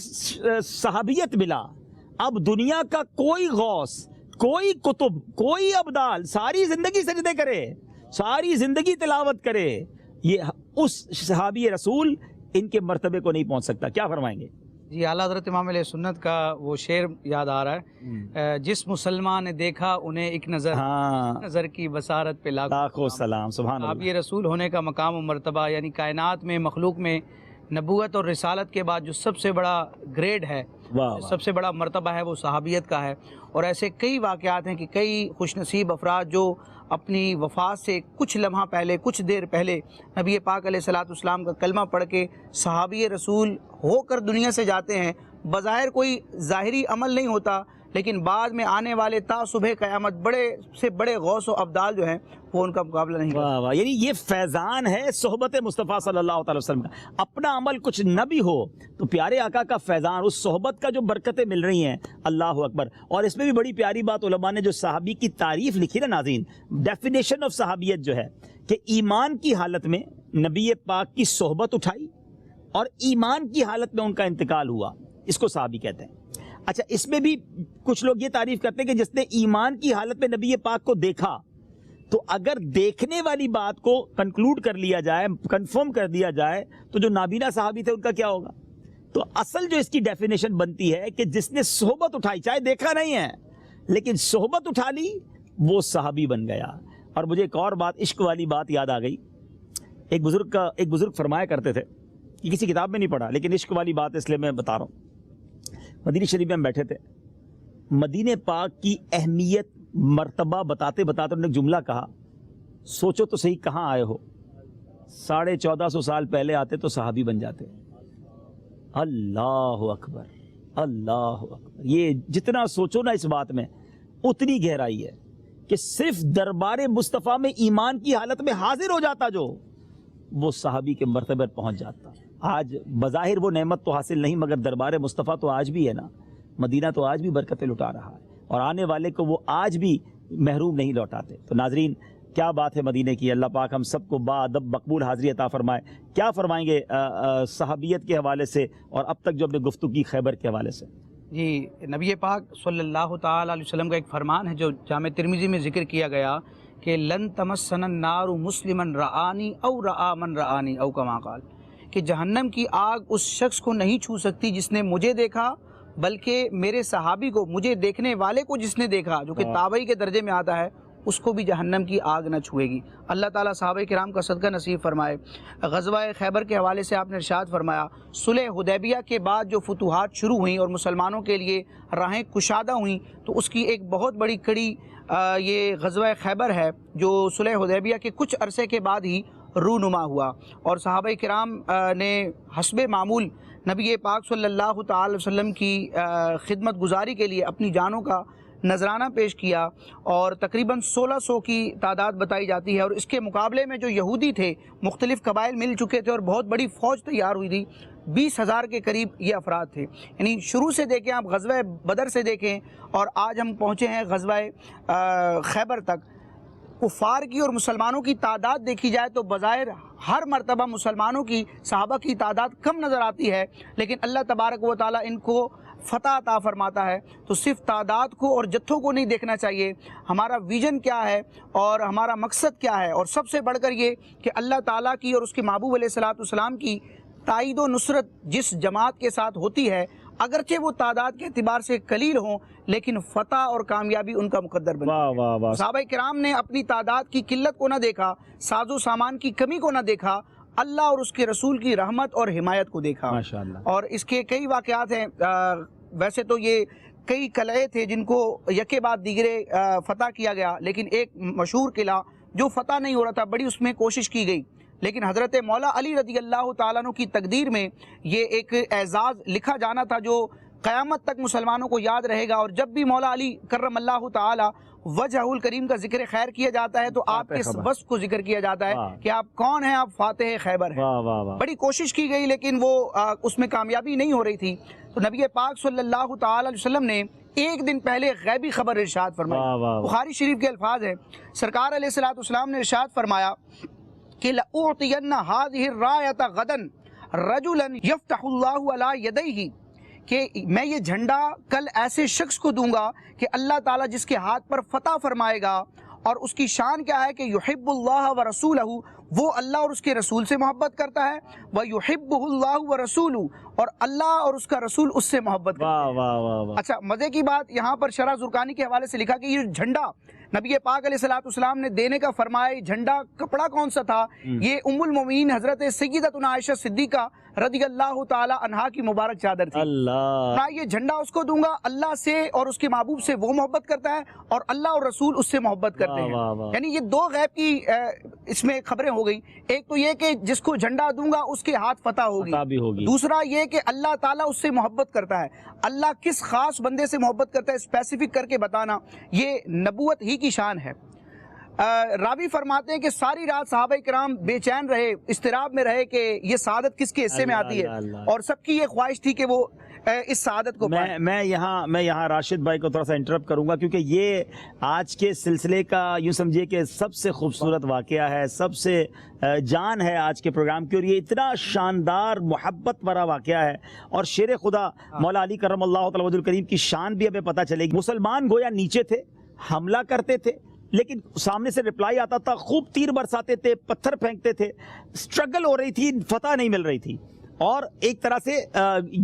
صحابیت ملا، اب دنیا کا کوئی غوث، کوئی قطب، کوئی ابدال ساری زندگی سجدے کرے، ساری زندگی تلاوت کرے، یہ اس صحابی رسول ان کے مرتبے کو نہیں پہنچ سکتا. کیا فرمائیں گے؟ جی اعلیٰ حضرت امام علیہ سنت کا وہ شعر یاد آ رہا ہے، جس مسلمان نے دیکھا انہیں ایک نظر، ہاں، نظر کی بصارت پہ لاکھوں سلام. سبحان آپ اللہ. یہ رسول ہونے کا مقام و مرتبہ، یعنی کائنات میں، مخلوق میں نبوت اور رسالت کے بعد جو سب سے بڑا گریڈ ہے، واہ واہ. سب سے بڑا مرتبہ ہے، وہ صحابیت کا ہے. اور ایسے کئی واقعات ہیں کہ کئی خوش نصیب افراد جو اپنی وفات سے کچھ لمحہ پہلے، کچھ دیر پہلے نبی پاک علیہ الصلوۃ والسلام کا کلمہ پڑھ کے صحابی رسول ہو کر دنیا سے جاتے ہیں. بظاہر کوئی ظاہری عمل نہیں ہوتا، لیکن بعد میں آنے والے تا صبح قیامت بڑے سے بڑے غوث و ابدال جو ہیں وہ ان کا مقابلہ نہیں کرتے. واہ واہ. یعنی یہ فیضان ہے صحبت مصطفیٰ صلی اللہ تعالی وسلم کا. اپنا عمل کچھ نہ بھی ہو تو پیارے آقا کا فیضان، اس صحبت کا جو برکتیں مل رہی ہیں، اللہ اکبر. اور اس میں بھی بڑی پیاری بات علماء نے جو صحابی کی تعریف لکھی نا ناظرین، ڈیفینیشن آف صحابیت جو ہے کہ ایمان کی حالت میں نبی پاک کی صحبت اٹھائی اور ایمان کی حالت میں ان کا انتقال ہوا، اس کو صحابی کہتے ہیں. اچھا، اس میں بھی کچھ لوگ یہ تعریف کرتے ہیں کہ جس نے ایمان کی حالت میں نبی پاک کو دیکھا، تو اگر دیکھنے والی بات کو کنکلوڈ کر لیا جائے، کنفرم کر دیا جائے، تو جو نابینا صحابی تھے ان کا کیا ہوگا؟ تو اصل جو اس کی ڈیفینیشن بنتی ہے کہ جس نے صحبت اٹھائی، چاہے دیکھا نہیں ہے لیکن صحبت اٹھا لی، وہ صحابی بن گیا. اور مجھے ایک اور بات، عشق والی بات یاد آ گئی. ایک بزرگ فرمایا کرتے تھے، یہ کسی کتاب میں نہیں پڑھا لیکن عشق والی بات اس لیے میں بتا رہا ہوں. مدینہ شریف میں ہم بیٹھے تھے، مدینہ پاک کی اہمیت مرتبہ بتاتے بتاتے انہوں نے جملہ کہا، سوچو تو صحیح کہاں آئے ہو، 1450 سال پہلے آتے تو صحابی بن جاتے. اللہ اکبر، اللہ اکبر. یہ جتنا سوچو نا اس بات میں اتنی گہرائی ہے کہ صرف دربار مصطفیٰ میں ایمان کی حالت میں حاضر ہو جاتا جو، وہ صحابی کے مرتبے پر پہنچ جاتا. آج بظاہر وہ نعمت تو حاصل نہیں، مگر دربار مصطفیٰ تو آج بھی ہے نا، مدینہ تو آج بھی برکتیں لٹا رہا ہے، اور آنے والے کو وہ آج بھی محروم نہیں لوٹاتے. تو ناظرین، کیا بات ہے مدینہ کی. اللہ پاک ہم سب کو باادب مقبول حاضری عطا فرمائے. کیا فرمائیں گے صحابیت کے حوالے سے اور اب تک جو ہم نے گفتگو کی خیبر کے حوالے سے؟ جی نبی پاک صلی اللہ تعالیٰ علیہ وسلم کا ایک فرمان ہے جو جامع ترمذی میں ذکر کیا گیا کہ لن تمسن النار مسلمن رآنی او رآ من رآنی او کما قال، کہ جہنم کی آگ اس شخص کو نہیں چھو سکتی جس نے مجھے دیکھا، بلکہ میرے صحابی کو، مجھے دیکھنے والے کو جس نے دیکھا، جو کہ تابعی کے درجے میں آتا ہے، اس کو بھی جہنم کی آگ نہ چھوئے گی. اللہ تعالیٰ صحابہ کرام کا صدقہ نصیب فرمائے. غزوہ خیبر کے حوالے سے آپ نے ارشاد فرمایا، صلح حدیبیہ کے بعد جو فتوحات شروع ہوئیں اور مسلمانوں کے لیے راہیں کشادہ ہوئیں، تو اس کی ایک بہت بڑی کڑی یہ غزوہ خیبر ہے جو صلح حدیبیہ کے کچھ عرصے کے بعد ہی رونما ہوا. اور صحابہ کرام نے حسب معمول نبی پاک صلی اللہ تعالی وسلم کی خدمت گزاری کے لیے اپنی جانوں کا نذرانہ پیش کیا، اور تقریباً 1600 کی تعداد بتائی جاتی ہے. اور اس کے مقابلے میں جو یہودی تھے، مختلف قبائل مل چکے تھے اور بہت بڑی فوج تیار ہوئی تھی، 20,000 کے قریب یہ افراد تھے. یعنی شروع سے دیکھیں آپ، غزوہ بدر سے دیکھیں اور آج ہم پہنچے ہیں غزوہ خیبر تک، کفار کی اور مسلمانوں کی تعداد دیکھی جائے تو بظاہر ہر مرتبہ مسلمانوں کی، صحابہ کی تعداد کم نظر آتی ہے، لیکن اللہ تبارک و تعالیٰ ان کو فتح عطا فرماتا ہے. تو صرف تعداد کو اور جتھوں کو نہیں دیکھنا چاہیے، ہمارا ویژن کیا ہے اور ہمارا مقصد کیا ہے، اور سب سے بڑھ کر یہ کہ اللہ تعالیٰ کی اور اس کے محبوب علیہ الصلوۃ والسلام کی تائید و نصرت جس جماعت کے ساتھ ہوتی ہے، اگرچہ وہ تعداد کے اعتبار سے قلیل ہوں، لیکن فتح اور کامیابی ان کا مقدر بنتی ہے. صحابہ کرام نے اپنی تعداد کی قلت کو نہ دیکھا، ساز و سامان کی کمی کو نہ دیکھا، اللہ اور اس کے رسول کی رحمت اور حمایت کو دیکھا. ماشاءاللہ. اور اس کے کئی واقعات ہیں. ویسے تو یہ کئی قلعے تھے جن کو یکے بعد دیگرے فتح کیا گیا، لیکن ایک مشہور قلعہ جو فتح نہیں ہو رہا تھا، بڑی اس میں کوشش کی گئی، لیکن حضرت مولا علی رضی اللہ تعالیٰ عنہ کی تقدیر میں یہ ایک اعزاز لکھا جانا تھا جو قیامت تک مسلمانوں کو یاد رہے گا. اور جب بھی مولا علی کرم اللہ تعالیٰ وجہ کریم کا ذکر خیر کیا جاتا ہے تو آپ کے وصف کو ذکر کیا جاتا ہے کہ آپ کون ہیں، آپ فاتح خیبر ہیں۔ بڑی کوشش کی گئی لیکن وہ اس میں کامیابی نہیں ہو رہی تھی، تو نبی پاک صلی اللہ تعالی علیہ وسلم نے ایک دن پہلے غیبی خبر ارشاد فرمائی۔ بخاری شریف کے الفاظ ہیں، سرکار علیہ الصلوۃ والسلام نے ارشاد فرمایا کہ لَأُعْطِيَنَّ هَذِهِ الرَّايَةَ غَدًا رَجُلًا يَفْتَحُ اللَّهُ عَلَى يَدَيْهِ، کہ میں یہ جھنڈا کل ایسے شخص کو دوں گا کہ اللہ تعالیٰ جس کے ہاتھ پر فتح فرمائے گا، اور اس کی شان کیا ہے کہ یحب اللہ ورسولہ، وہ اللہ اور اس کے رسول سے محبت کرتا ہے، وَيُحِبُّهُ اللَّهُ وَرَسُولُهُ، اور اللہ اور اس کا رسول اس سے محبت کرتا ہے۔ اچھا، مزے کی بات یہاں پر شرح زرقانی کے حوالے سے لکھا کہ یہ جھنڈا نبی پاک علیہ الصلوۃ والسلام نے دینے کا فرمایا، جھنڈا کپڑا کون سا تھا؟ یہ ام المومنین حضرت سیدتنا عائشہ صدیقہ رضی اللہ تعالی عنہا کی مبارک چادر تھی۔ میں یہ جھنڈا اس کو دوں گا، اللہ سے اور اس کے محبوب سے وہ محبت کرتا ہے، اور اللہ اور رسول اس سے محبت کرتے ہیں۔ یعنی یہ دو غیب کی اس میں خبریں ہو گئی، ایک تو یہ کہ جس کو جھنڈا دوں گا اس کے ہاتھ فتح ہوگی، دوسرا یہ کہ اللہ تعالیٰ اس سے محبت کرتا ہے۔ اللہ کس خاص بندے سے محبت کرتا ہے اسپیسیفک کر کے بتانا، یہ نبوت ہی کی شان ہے۔ راوی فرماتے ہیں کہ ساری رات صحابہ کرام بے چین رہے، اضطراب میں رہے کہ یہ سعادت کس کے حصے میں آتی ہے، اور سب کی یہ خواہش تھی کہ وہ اس سعادت کو پائے۔ میں یہاں راشد بھائی کو تھوڑا سا انٹرپٹ کروں گا، کیونکہ یہ آج کے سلسلے کا یوں سمجھیے کہ سب سے خوبصورت واقعہ ہے، سب سے جان ہے آج کے پروگرام کی، اور یہ اتنا شاندار محبت بھرا واقعہ ہے، اور شیر خدا مولا علی کرم اللہ تعالی وجہ الکریم کی شان بھی ہمیں پتہ چلے گی۔ مسلمان گویا نیچے تھے، حملہ کرتے تھے، لیکن سامنے سے رپلائی آتا تھا، خوب تیر برساتے تھے، پتھر پھینکتے تھے، سٹرگل ہو رہی تھی، فتح نہیں مل رہی تھی، اور ایک طرح سے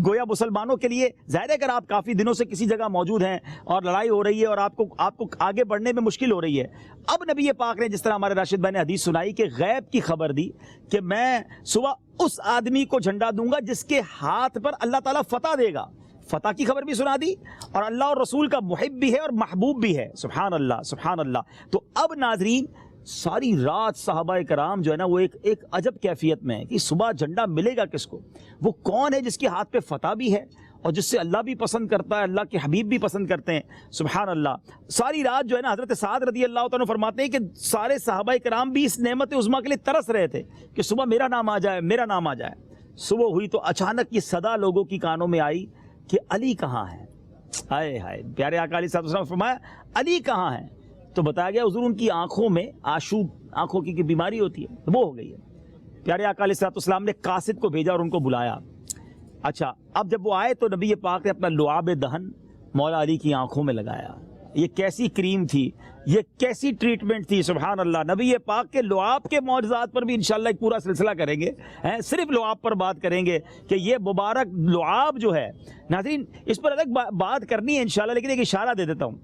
گویا مسلمانوں کے لیے ظاہر ہے اگر آپ کافی دنوں سے کسی جگہ موجود ہیں اور لڑائی ہو رہی ہے اور آپ کو آگے بڑھنے میں مشکل ہو رہی ہے، اب نبی پاک نے جس طرح ہمارے راشد بھائی نے حدیث سنائی کہ غیب کی خبر دی کہ میں صبح اس آدمی کو جھنڈا دوں گا جس کے ہاتھ پر اللہ تعالیٰ فتح دے گا، فتح کی خبر بھی سنا دی، اور اللہ اور رسول کا محب بھی ہے اور محبوب بھی ہے۔ سبحان اللہ، سبحان اللہ۔ تو اب ناظرین ساری رات صحابہ کرام جو ہے نا وہ ایک عجب کیفیت میں ہے کہ صبح جھنڈا ملے گا کس کو، وہ کون ہے جس کے ہاتھ پہ فتح بھی ہے اور جس سے اللہ بھی پسند کرتا ہے، اللہ کے حبیب بھی پسند کرتے ہیں۔ سبحان اللہ۔ ساری رات جو ہے نا حضرت سعد رضی اللہ تعالیٰ فرماتے ہیں کہ سارے صحابہ کرام بھی اس نعمت عظمیٰ کے لیے ترس رہے تھے کہ صبح میرا نام آ جائے، میرا نام آ جائے۔ صبح ہوئی تو اچانک یہ صدا لوگوں کی کانوں میں آئی کہ علی کہاں ہے؟ ہائے ہائے، پیارے آقا علیہ الصلوۃ والسلام نے فرمایا علی کہاں ہے؟ تو بتایا گیا حضور ان کی آنکھوں میں آشوب، آنکھوں کی بیماری ہوتی ہے، وہ ہو گئی ہے۔ پیارے آقا علیہ الصلوۃ والسلام نے قاصد کو بھیجا اور ان کو بلایا۔ اچھا، اب جب وہ آئے تو نبی پاک نے اپنا لعاب دہن مولا علی کی آنکھوں میں لگایا۔ یہ کیسی کریم تھی، یہ کیسی ٹریٹمنٹ تھی، سبحان اللہ۔ نبی پاک کے لعاب کے معجزات پر بھی انشاءاللہ ایک پورا سلسلہ کریں گے، صرف لعاب پر بات کریں گے کہ یہ مبارک لعاب جو ہے ناظرین، اس پر الگ بات کرنی ہے انشاءاللہ، لیکن ایک اشارہ دے دیتا ہوں۔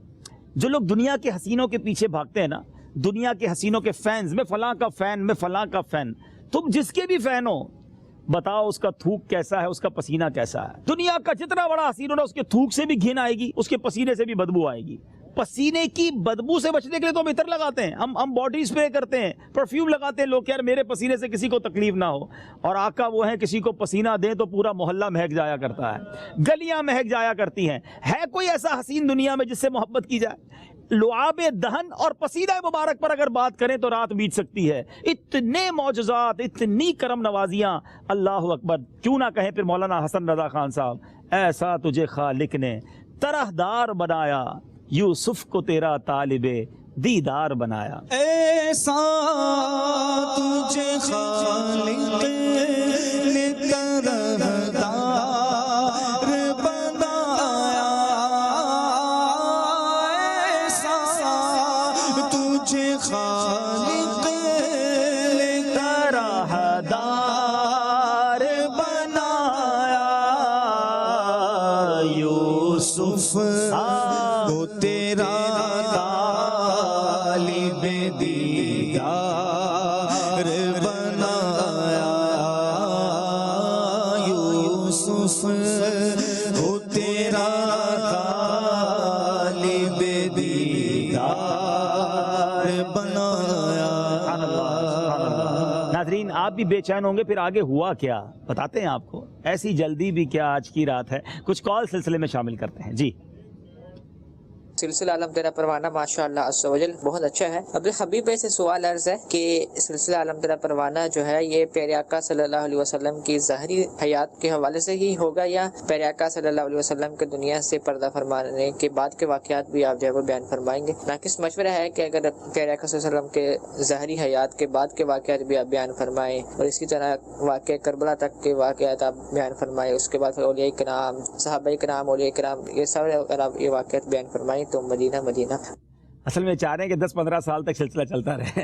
جو لوگ دنیا کے حسینوں کے پیچھے بھاگتے ہیں نا، دنیا کے حسینوں کے فینز، میں فلاں کا فین، میں فلاں کا فین، تم جس کے بھی فین ہو بتاؤ اس کا تھوک کیسا ہے، اس کا پسینہ کیسا ہے۔ دنیا کا جتنا بڑا حسین ہونا اس کے تھوک سے بھی گھن آئے گی، اس کے پسینے سے بھی بدبو آئے گی۔ پسینے کی بدبو سے بچنے کے لیے تو ہم عطر لگاتے ہیں، ہم باڈی اسپرے کرتے ہیں، پرفیوم لگاتے ہیں، لوگ یار میرے پسینے سے کسی کو تکلیف نہ ہو، اور آقا وہ ہیں کسی کو پسینہ دیں تو پورا محلہ مہک جایا کرتا ہے، گلیاں مہک جایا کرتی ہیں۔ ہے کوئی ایسا حسین دنیا میں جس سے محبت کی جائے؟ لعاب دہن اور پسینہ مبارک پر اگر بات کریں تو رات بیت سکتی ہے۔ اتنے معجزات، اتنی کرم نوازیاں، اللہ اکبر۔ کیوں نہ کہیں پھر مولانا حسن رضا خان صاحب، ایسا تجھے خالق نے طرح دار بنایا، یوسف کو تیرا طالب دیدار بنایا۔ ایسا تجھے خالق نے طرح دار بنایا، ایسا تجھے خالق نے طرح دار بنایا، یوسف کو تیرا طالب دیدار بنایا، یوسف کو تیرا طالب دیدار بنایا۔ ناظرین آپ بھی بے چین ہوں گے، پھر آگے ہوا کیا بتاتے ہیں آپ کو، ایسی جلدی بھی کیا آج کی رات ہے۔ کچھ کال سلسلے میں شامل کرتے ہیں۔ جی سلسلہ عالم تیرا پروانہ ماشاءاللہ عز و جل بہت اچھا ہے. عبدالحبیب بھائی سے سوال عرض ہے کہ سلسلہ عالم تیرا پروانہ جو ہے یہ پیارے آقا صلی اللہ علیہ وسلم کی ظاہری حیات کے حوالے سے ہی ہوگا یا پیارے آقا صلی اللہ علیہ وسلم کے دنیا سے پردہ فرمانے کے بعد کے واقعات بھی آپ جو ہے وہ بیان فرمائیں گے؟ ناقص مشورہ ہے کہ اگر پیارے آقا صلی اللہ علیہ وسلم کے ظاہری حیات کے بعد کے واقعات بھی آپ بیان فرمائیں اور اسی طرح واقعہ کربلا تک کے واقعات آپ بیان فرمائیں, اس کے بعد پھر اولیاء کرام, صحابہ کرام, اولیاء کرام, یہ سب اگر آپ یہ واقعات بیان فرمائیں تو مدینہ مدینہ. اصل میں چاہ رہے ہیں کہ 10-15 سال تک سلسلہ چلتا رہے.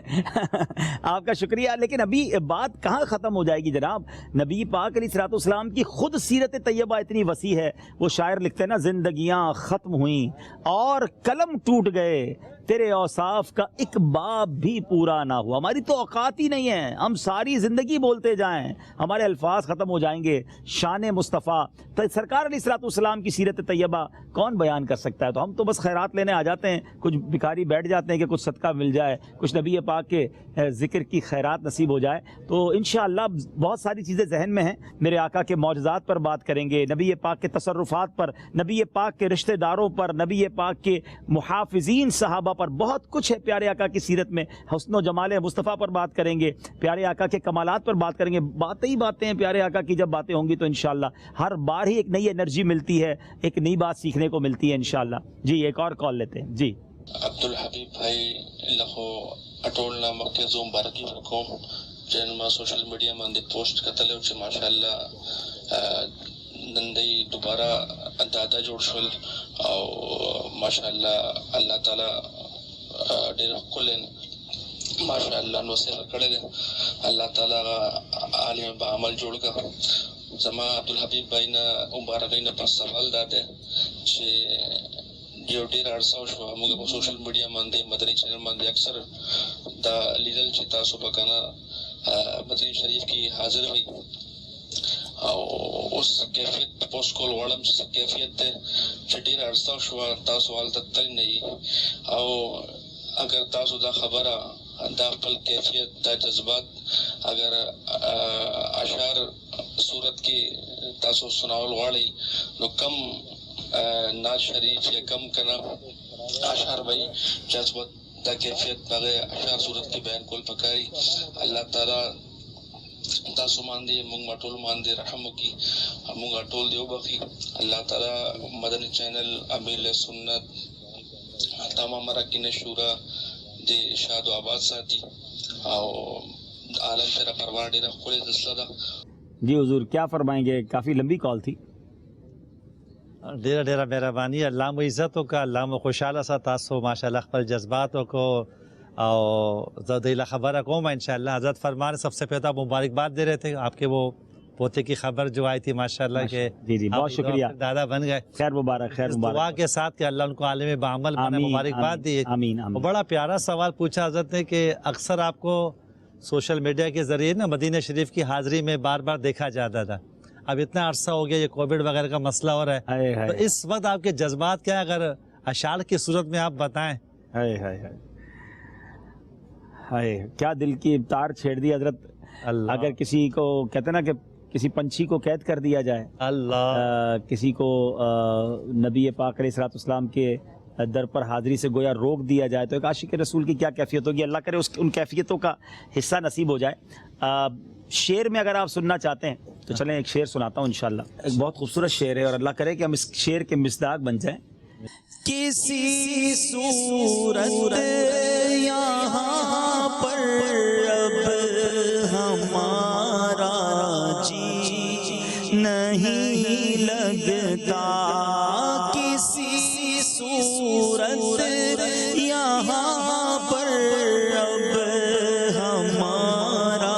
آپ کا شکریہ. لیکن ابھی بات کہاں ختم ہو جائے گی جناب. نبی پاک علیہ الصلوۃ والسلام کی خود سیرت طیبہ اتنی وسیع ہے. وہ شاعر لکھتے ہیں نا, زندگیاں ختم ہوئیں اور قلم ٹوٹ گئے, تیرے اوصاف کا ایک باب بھی پورا نہ ہوا. ہماری تو اوقات ہی نہیں ہے, ہم ساری زندگی بولتے جائیں, ہمارے الفاظ ختم ہو جائیں گے. شان مصطفیٰ سرکار علیہ الصلوۃ والسلام کی سیرت طیبہ کون بیان کر سکتا ہے؟ تو ہم تو بس خیرات لینے آ جاتے ہیں, کچھ بھکاری بیٹھ جاتے ہیں کہ کچھ صدقہ مل جائے, کچھ نبی پاک کے ذکر کی خیرات نصیب ہو جائے. تو انشاءاللہ بہت ساری چیزیں ذہن میں ہیں. میرے آقا کے معجزات پر بات کریں گے, نبی پاک کے تصرفات پر, نبی پاک کے رشتہ داروں پر, نبی پاک کے محافظین صحابہ پر. بہت کچھ ہے پیارے آقا کی سیرت میں. حسن و جمال مصطفیٰ پر بات کریں گے, پیارے آقا کے کمالات پر بات کریں گے. باتیں ہی باتیں ہیں پیارے آقا کی. جب باتیں ہوں گی تو انشاءاللہ ہر بار ہی ایک نئی انرجی ملتی ہے, ایک نئی بات سیکھنے کو ملتی ہے انشاءاللہ. جی ایک اور کال لیتے ہیں. جی عبدالحبیب بھائی لخو اٹول نامہ کے زوم بارکی رکھوں جن ما سوشل میڈیا میں اندر پوسٹ کتلے وچ ماشاءاللہ نندئی دوبارہ دادا جوڑ شل او ماشاءاللہ اللہ تعالی ډېر ښکلی ماشاءاللہ نو سره کړی دی. الله تعالی عالم با عمل جوړ کړه. زما عبدالحبیب بھائی نه مبارکۍ نه پس سوال دا دی چې یو ډېر عرصه وشوه موږ په سوشل میډیا باندې مدني چینل باندې اکثر دا لیدل چې تاسو به که نه مدني شریف کې حاضر وئ او اوس کیفیت پوسټ کول غواړم چې څه کیفیت دی چې ډېره عرصه وشوه تاسو هلته تللی نه یي او اگر تاسو دا خبره دا خپل کیفیت دا جذبات اگر اشعار صورت کې تاسو سناول غواړئ نو کم ناز شریف یا کم کنا اشعار بھائی جذبات دا کیفیت بغیر اشعار صورت کی بیان کول پکاري. الله تعالی تاسو باندې موږ ټول باندې رحم وکړي, موږ ټول دی وبخي. الله تعالی مدني چینل امیر سنت تمام مراکین شورا دی شاد و آباد ساتي او عالم تیرا پروانہ ډېره ښکلې سلسله ده. جی حضور کیا فرمائیں گے؟ کافی لمبی کال تھی. ډیره ډیره مهرباني. الله مو عزت وکړه, الله مو خوشحاله سه. تاسو ماشاءالله خپل جذبات وکړو او زه دې خبره کوم انشاءاللہ. حضرت فرمان سب سے پہلے مبارکباد دے رہے تھے آپ کے وہ پوتے کی خبر جو آئی تھی ماشاءاللہ کہ جی جی بہت شکریہ, دادا بن گئے. خیر مبارک, خیر مبارک. دعا کے ساتھ کہ اللہ ان کو عالم بعمل بنے, مبارکباد دی. آمین آمین. بڑا پیارا سوال پوچھا حضرت نے کہ اکثر آپ کو سوشل میڈیا کے ذریعے نا مدینہ شریف کی حاضری میں بار بار دیکھا جاتا تھا. اب اتنا عرصہ ہو گیا, یہ کووڈ وغیرہ کا مسئلہ ہو رہا ہے, تو اس وقت آپ کے جذبات کیا ہے اگر اشعار کی صورت میں آپ بتائیں؟ کیا دل کی ابتار چھیڑ دی حضرت. اگر کسی کو کہتے ہیں نا کہ کسی پنچھی کو قید کر دیا جائے, اللہ کسی کو نبی پاک علیہ الصلوۃ والسلام کے در پر حاضری سے گویا روک دیا جائے, تو ایک عاشق رسول کی کیا کیفیت ہوگی. اللہ کرے ان کیفیتوں کا حصہ نصیب ہو جائے. شعر میں اگر آپ سننا چاہتے ہیں تو چلیں ایک شعر سناتا ہوں انشاءاللہ. ایک بہت خوبصورت شعر ہے اور اللہ کرے کہ ہم اس شعر کے مصداق بن جائیں. کسی صورت یہاں پر اب ہمارا جی نہیں لگتا, کسی صورت یہاں پر اب ہمارا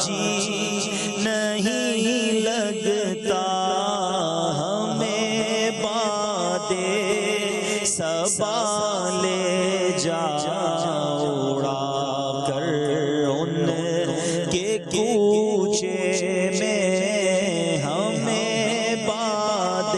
جی نہیں لگتا, ہمیں باد صبا لے جا اڑا کر ان کے کوچے میں, ہمیں باد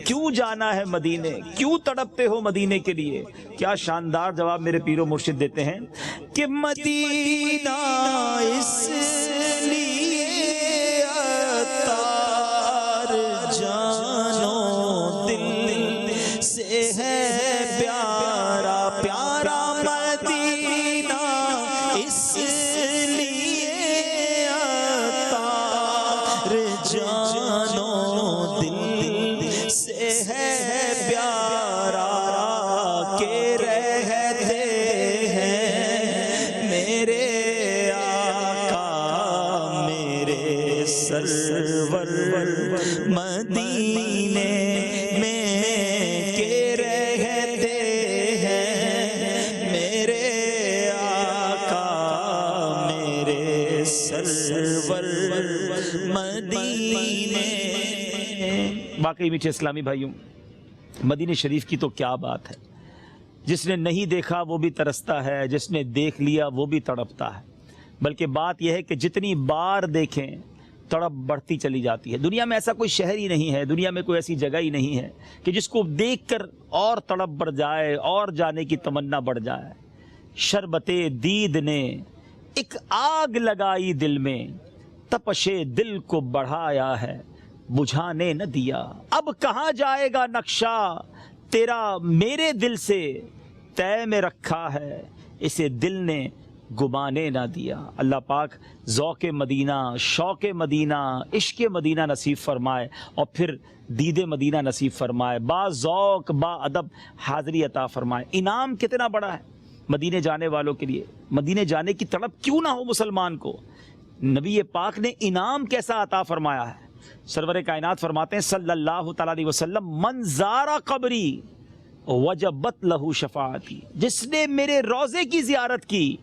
کیوں جانا ہے مدینے، کیوں تڑپتے ہو مدینے کے لیے؟ کیا شاندار جواب میرے پیر و مرشد دیتے ہیں کہ مدینہ اس لیے عطار جانو دل سے ہے پیارا، پیارا مدینہ اس لیے عطار جانو دل سے ہے پیارا کہ رہتے ہیں میرے آقا میرے سرور مدینے میں، کہ رہتے ہیں میرے آقا میرے سرور مدینے۔ باقی میٹھے اسلامی بھائیوں، مدینہ شریف کی تو کیا بات ہے۔ جس نے نہیں دیکھا وہ بھی ترستا ہے، جس نے دیکھ لیا وہ بھی تڑپتا ہے۔ بلکہ بات یہ ہے کہ جتنی بار دیکھیں تڑپ بڑھتی چلی جاتی ہے۔ دنیا میں ایسا کوئی شہر ہی نہیں ہے، دنیا میں کوئی ایسی جگہ ہی نہیں ہے کہ جس کو دیکھ کر اور تڑپ بڑھ جائے اور جانے کی تمنا بڑھ جائے۔ شربت دید نے ایک آگ لگائی دل میں، تپش دل کو بڑھایا ہے بجھانے نہ دیا۔ اب کہاں جائے گا نقشہ تیرا میرے دل سے، طے میں رکھا ہے اسے دل نے گمانے نہ دیا۔ اللہ پاک ذوق مدینہ، شوق مدینہ، عشق مدینہ نصیب فرمائے اور پھر دید مدینہ نصیب فرمائے، با ذوق با ادب حاضری عطا فرمائے۔ انعام کتنا بڑا ہے مدینے جانے والوں کے لیے۔ مدینے جانے کی طلب کیوں نہ ہو مسلمان کو، نبی پاک نے انعام کیسا عطا فرمایا ہے۔ سرور کائنات فرماتے ہیں صلی اللہ تعالیٰ علیہ وسلم، من زارا قبری وجبت لہو شفاعتی، جس نے میرے روضے کی زیارت کی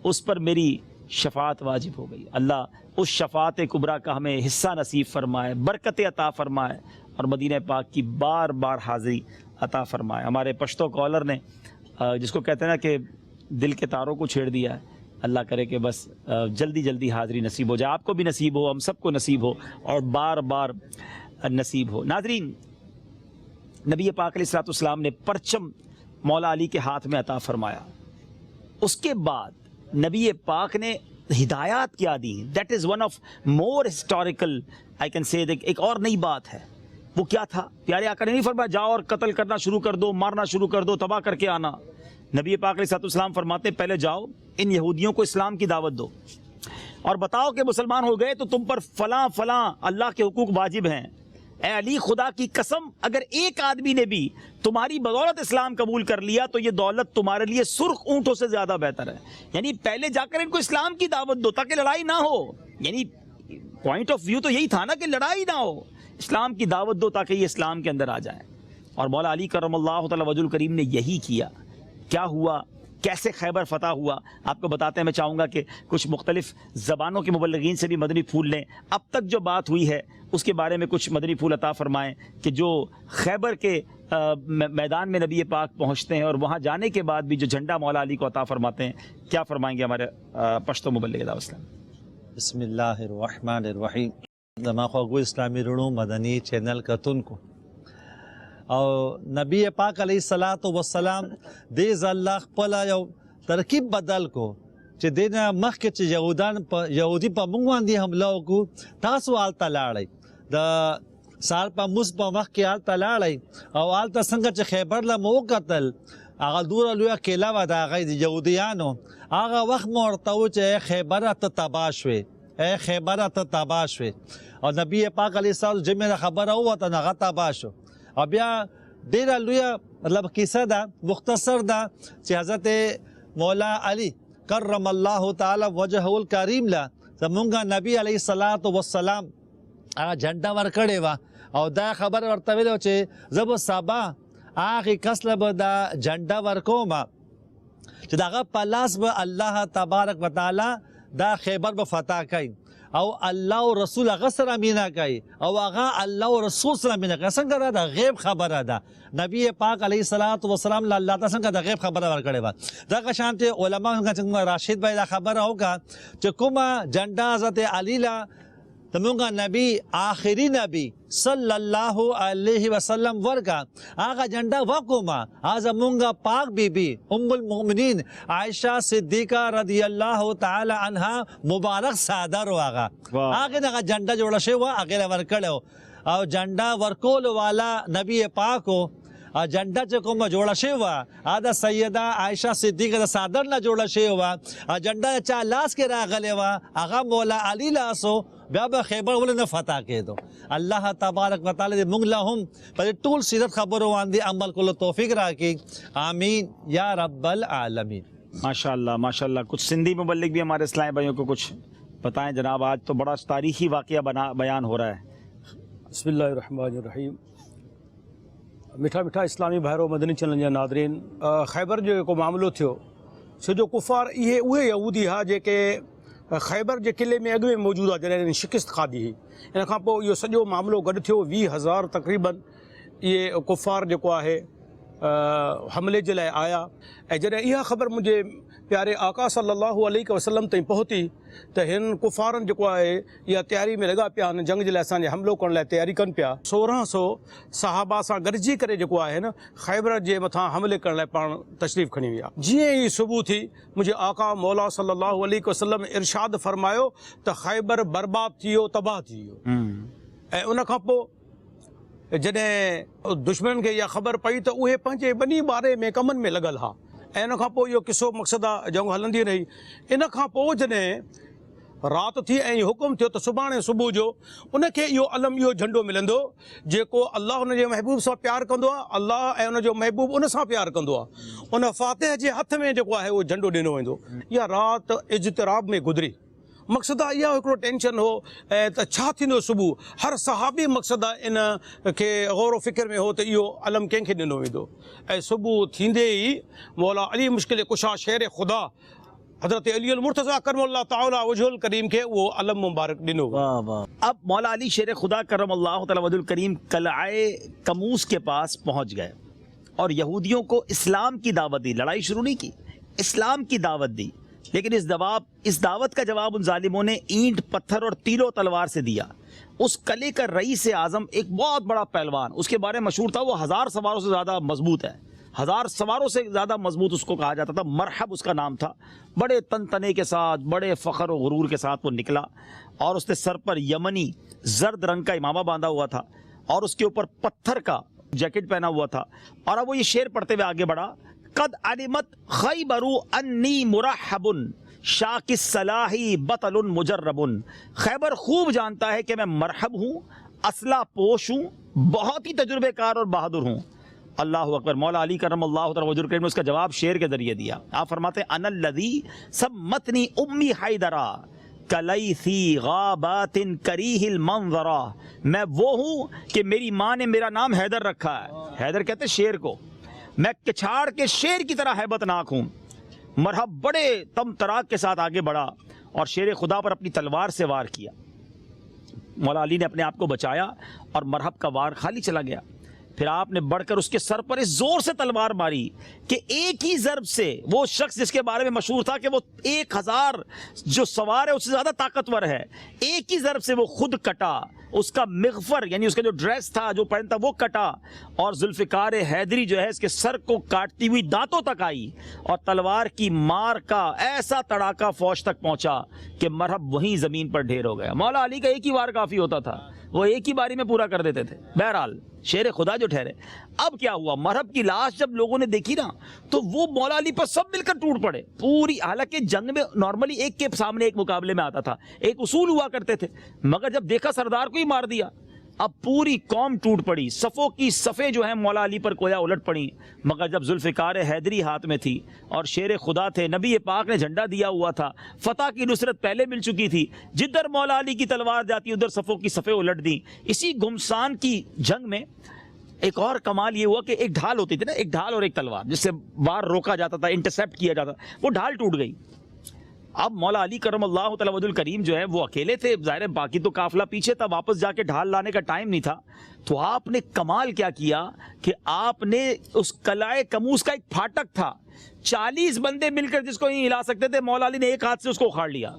اس پر میری شفاعت واجب ہو گئی۔ اللہ اس شفاعت کبریٰ کا ہمیں حصہ نصیب فرمائے، برکت عطا فرمائے اور مدینہ پاک کی بار بار حاضری عطا فرمائے۔ ہمارے پشتو کالر نے جس کو کہتے ہیں نا کہ دل کے تاروں کو چھیڑ دیا ہے، اللہ کرے کہ بس جلدی جلدی حاضری نصیب ہو جائے، آپ کو بھی نصیب ہو، ہم سب کو نصیب ہو اور بار بار نصیب ہو۔ ناظرین، نبی پاک علیہ الصلوۃ والسلام نے پرچم مولا علی کے ہاتھ میں عطا فرمایا۔ اس کے بعد نبی پاک نے ہدایات کیا دی۔ That is one of more historical I can say, ایک اور نئی بات ہے۔ وہ کیا تھا؟ پیارے آقا نے نہیں فرمایا جاؤ اور قتل کرنا شروع کر دو، مارنا شروع کر دو، تباہ کر کے آنا۔ نبی پاک علیہ الصلوۃ والسلام فرماتے ہیں پہلے جاؤ ان یہودیوں کو اسلام کی دعوت دو اور بتاؤ کہ مسلمان ہو گئے تو تم پر فلاں فلاں اللہ کے حقوق واجب ہیں۔ اے علی، خدا کی قسم اگر ایک آدمی نے بھی تمہاری بدولت اسلام قبول کر لیا تو یہ دولت تمہارے لیے سرخ اونٹوں سے زیادہ بہتر ہے۔ یعنی پہلے جا کر ان کو اسلام کی دعوت دو تاکہ لڑائی نہ ہو۔ یعنی پوائنٹ آف ویو تو یہی تھا نا کہ لڑائی نہ ہو، اسلام کی دعوت دو تاکہ یہ اسلام کے اندر آ جائیں۔ اور مولا علی کرم اللہ تعالی وجہ الکریم نے یہی کیا۔ کیا ہوا، کیسے خیبر فتح ہوا، آپ کو بتاتے ہیں۔ میں چاہوں گا کہ کچھ مختلف زبانوں کے مبلغین سے بھی مدنی پھول لیں۔ اب تک جو بات ہوئی ہے اس کے بارے میں کچھ مدنی پھول عطا فرمائیں کہ جو خیبر کے میدان میں نبی پاک پہنچتے ہیں اور وہاں جانے کے بعد بھی جو جھنڈا مولا علی کو عطا فرماتے ہیں، کیا فرمائیں گے ہمارے پشتو مبلغ دعوت اسلام؟ بسم اللہ الرحمن الرحیم۔ زما خوږو اسلامی رڼو مدنی چینل کتون کو او نبی پاک علیہ الصلوۃ والسلام دې ځل خپل یو ترکیب بدل کو چې دینه مخکې چې یهودي په موږ باندې حمله وکړو، تاسو هلته لاړئ د سهار په مونځ په وخت کې هلته لاړئ او هلته څنګه چې خیبر له مو وکتل، هغه دومره لویه قلعه وه د هغې د یهودیانو، هغه وخت مو ورته و چې ای خیبره ته تباه شوې، ای خیبره ته تباه شوې. او نبی پاک علیه السلام جمعه خبره ووته نو هغه تباه شو. او بیا ډېره لویه مطلب کیسه ده، مختصر ده چې حضرت مولا علی کرم الله تعالی وجهه الکریم له زمونږ نبی علیه الصلاۃ والسلام هغه جھنډه ورکړې وه او دا خبر ورته ویلې وه چې زه به سبا هغې کس له به دا جھنډه ورکوم چې د هغه په لاس به الله تبارک وتعالی دا خیبر به فتح کوي او الله او رسول هغه سره مینه کوي او هغه الله او رسول سره مینه کوي. څنګه دا د غیب خبره ده؟ نبی پاک علیه الصلاۃ والسلام له الله تعالی څنګه د غیب خبره ورکړې وه. دغه شانتې علما څنګه راشد بھائی دا خبره وکړه چې کومه جھنډه حضرت علی له تو منگا نبی آخری نبی صلی اللہ علیہ وسلم ورگا آگا جنڈا وقوما آزا منگا پاک بی بی ام المؤمنین عائشہ صدیقہ رضی اللہ تعالی عنہ مبارک صادر ہو آگا آگے نگا جنڈا جوڑا شے ہوا آگے ورکڑے ہو اور جنڈا ورکول والا نبی پاک ہو اور جنڈا چکو ما جوڑا شے ہوا آدھا سیدہ عائشہ صدیقہ دا صادر نہ جوڑا شے ہوا اور جنڈا چاہ لاس کے راغلے ہوا آغا مولا علی لاسو بیا با خیبر ولی نہ فتح کے دو اللہ تبارک و تعالی دے منگ لہم پر طول سیرت خبروں آندی عمل کو توفیق راکی آمین یا رب العالمین. ماشاءاللہ کچھ سندھی مبلغ بھی ہمارے اسلامی بھائیوں کو کچھ بتائیں جناب. آج تو بڑا تاریخی واقعہ بیان ہو رہا ہے. بسم اللہ الرحمن الرحیم. میٹھا میٹھا اسلامی بھائرو مدنی چینل جا ناظرین، خیبر جو کو معاملو تھو سو جو کفار یہ اوہے یہودی ہا جے کہ خیبر کے قلعے میں اگے موجود ہے جنہیں شکست کھادی ہوئی. ان کا پو یہ سجو معاملو گڈ تھو 20,000 تقریباً یہ کفار جو ہے حملے کے لیے آیا. جدیں یہ خبر مجھے پیارے آقا صلی اللہ علیہ وسلم تین پہنچی تو ان کفارن جو ہے یہ تیاری میں لگا پیا جنگ کے لیے حملو کرنے تیاری کن پیا. 1600 صحابہ سے گڈجی کرے جو ہے نا خیبر کے متھا حملے کرنے پان تشریف کھنی ویا. جی ہی صبح تھی مجھے آقا مولا صلی اللہ علیہ وسلم ارشاد فرمایا تو خیبر برباد تھیو تباہ تھیو. ان کا پو جدیں دشمن کے یہ خبر پئی تو وہ پنجے بنی بارے میں کمن میں لگل ہا. ان کا پو یہ قصو مقصد جنگ ہلندی رہی. ان کا پو جدیں رات تھی حکم تھو تو صبح صبح جو ان کے یہ علم یہ جھنڈو ملندو جیکو اللہ ان کے محبوب سے پیار کندو اللہ ان جو محبوب ان سے پیار کندو. ان فاتح کے ہاتھ میں جو ہے وہ جھنڈو ڈنو ویندو. یا رات اجتراب میں گزری. مقصد یہ ایک ٹینشن ہو تو چھا تھیندو صبح ہر صحابی مقصد ان کے غور و فکر میں ہو تو یہ علم کن کے ڈنو ویندو. صبح تھیندے ہی مولا علی مشکل کشا شیر خدا حضرت علی المرتضیٰ کرم اللہ تعالی وجہ الکریم کے وہ علم مبارک ڈنو. اب مولا علی شیر خدا کرم اللہ تعالی وجہ الکریم قلعہ کموس کے پاس پہنچ گئے اور یہودیوں کو اسلام کی دعوت دی. لڑائی شروع نہیں کی، اسلام کی دعوت دی. لیکن اس دعوت کا جواب ان ظالموں نے اینٹ پتھر اور تیر و تلوار سے دیا. اس قلعے کا رئیس اعظم ایک بہت بڑا پہلوان، اس کے بارے میں مشہور تھا، وہ 1000 سواروں سے زیادہ مضبوط ہے. 1000 سواروں سے زیادہ مضبوط اس کو کہا جاتا تھا. مرحب اس کا نام تھا. بڑے تن تنے کے ساتھ، بڑے فخر و غرور کے ساتھ وہ نکلا اور اس نے سر پر یمنی زرد رنگ کا امامہ باندھا ہوا تھا اور اس کے اوپر پتھر کا جیکٹ پہنا ہوا تھا. اور اب وہ یہ شعر پڑھتے ہوئے آگے بڑھا: قد علمت خیبر انی مرحب شاک الصلاحی بطل مجرب. خیبر خوب جانتا ہے کہ میں مرحب ہوں، اسلحہ پوش ہوں، بہت ہی تجربے کار اور بہادر ہوں. اللہ اکبر. مولا علی کرم اللہ تعالی وجہ الکریم نے اس کا جواب شعر کے ذریعے دیا. آپ فرماتے ہیں: انا الذی سمتنی امی حیدرا کلیثی غابات کریہ المنظرا. میں وہ ہوں کہ میری ماں نے میرا نام حیدر رکھا ہے. حیدر کہتے شیر کو. میں کچھاڑ کے شیر کی طرح ہیبت ناک ہوں. مرحب بڑے تم تراک کے ساتھ آگے بڑھا اور شیر خدا پر اپنی تلوار سے وار کیا. مولا علی نے اپنے آپ کو بچایا اور مرحب کا وار خالی چلا گیا. پھر آپ نے بڑھ کر اس کے سر پر اس زور سے تلوار ماری کہ ایک ہی ضرب سے وہ شخص جس کے بارے میں مشہور تھا کہ وہ 1000 جو سوار ہے اس سے زیادہ طاقتور ہے، ایک ہی ضرب سے وہ خود کٹا. اس کا مغفر یعنی اس کا جو ڈریس تھا جو پہنتا وہ کٹا اور ذوالفقار حیدری جو ہے اس کے سر کو کاٹتی ہوئی دانتوں تک آئی اور تلوار کی مار کا ایسا تڑاکا فوج تک پہنچا کہ مرحب وہیں زمین پر ڈھیر ہو گیا. مولا علی کا ایک ہی وار کافی ہوتا تھا، وہ ایک ہی باری میں پورا کر دیتے تھے. بہرحال شیر خدا جو ٹھہرے. اب کیا ہوا؟ مرحب کی لاش جب لوگوں نے دیکھی نا تو وہ مولا علی پر سب مل کر ٹوٹ پڑے پوری. حالانکہ جنگ میں نارملی ایک کے سامنے ایک مقابلے میں آتا تھا، ایک اصول ہوا کرتے تھے، مگر جب دیکھا سردار کو ہی مار دیا اب پوری قوم ٹوٹ پڑی. صفوں کی صفیں جو ہیں مولا علی پر کویا الٹ پڑی. مگر جب ذوالفقار حیدری ہاتھ میں تھی اور شیر خدا تھے، نبی پاک نے جھنڈا دیا ہوا تھا، فتح کی نصرت پہلے مل چکی تھی، جدھر مولا علی کی تلوار جاتی ادھر صفوں کی صفیں الٹ دیں. اسی گھمسان کی جنگ میں ایک اور کمال یہ ہوا کہ ایک ڈھال ہوتی تھی نا، ایک ڈھال اور ایک تلوار جس سے وار روکا جاتا تھا، انٹرسیپٹ کیا جاتا، وہ ڈھال ٹوٹ گئی. اب مولا علی کرم اللہ تعالی وجہ الکریم جو ہے وہ اکیلے تھے، ظاہر باقی تو قافلہ پیچھے تھا، واپس جا کے ڈھال لانے کا ٹائم نہیں تھا. تو آپ نے کمال کیا کیا کہ آپ نے اس قلعہ کموس کا ایک پھاٹک تھا، 40 بندے مل کر جس کو نہیں ہلا سکتے تھے، مولا علی نے ایک ہاتھ سے اس کو اکھاڑ لیا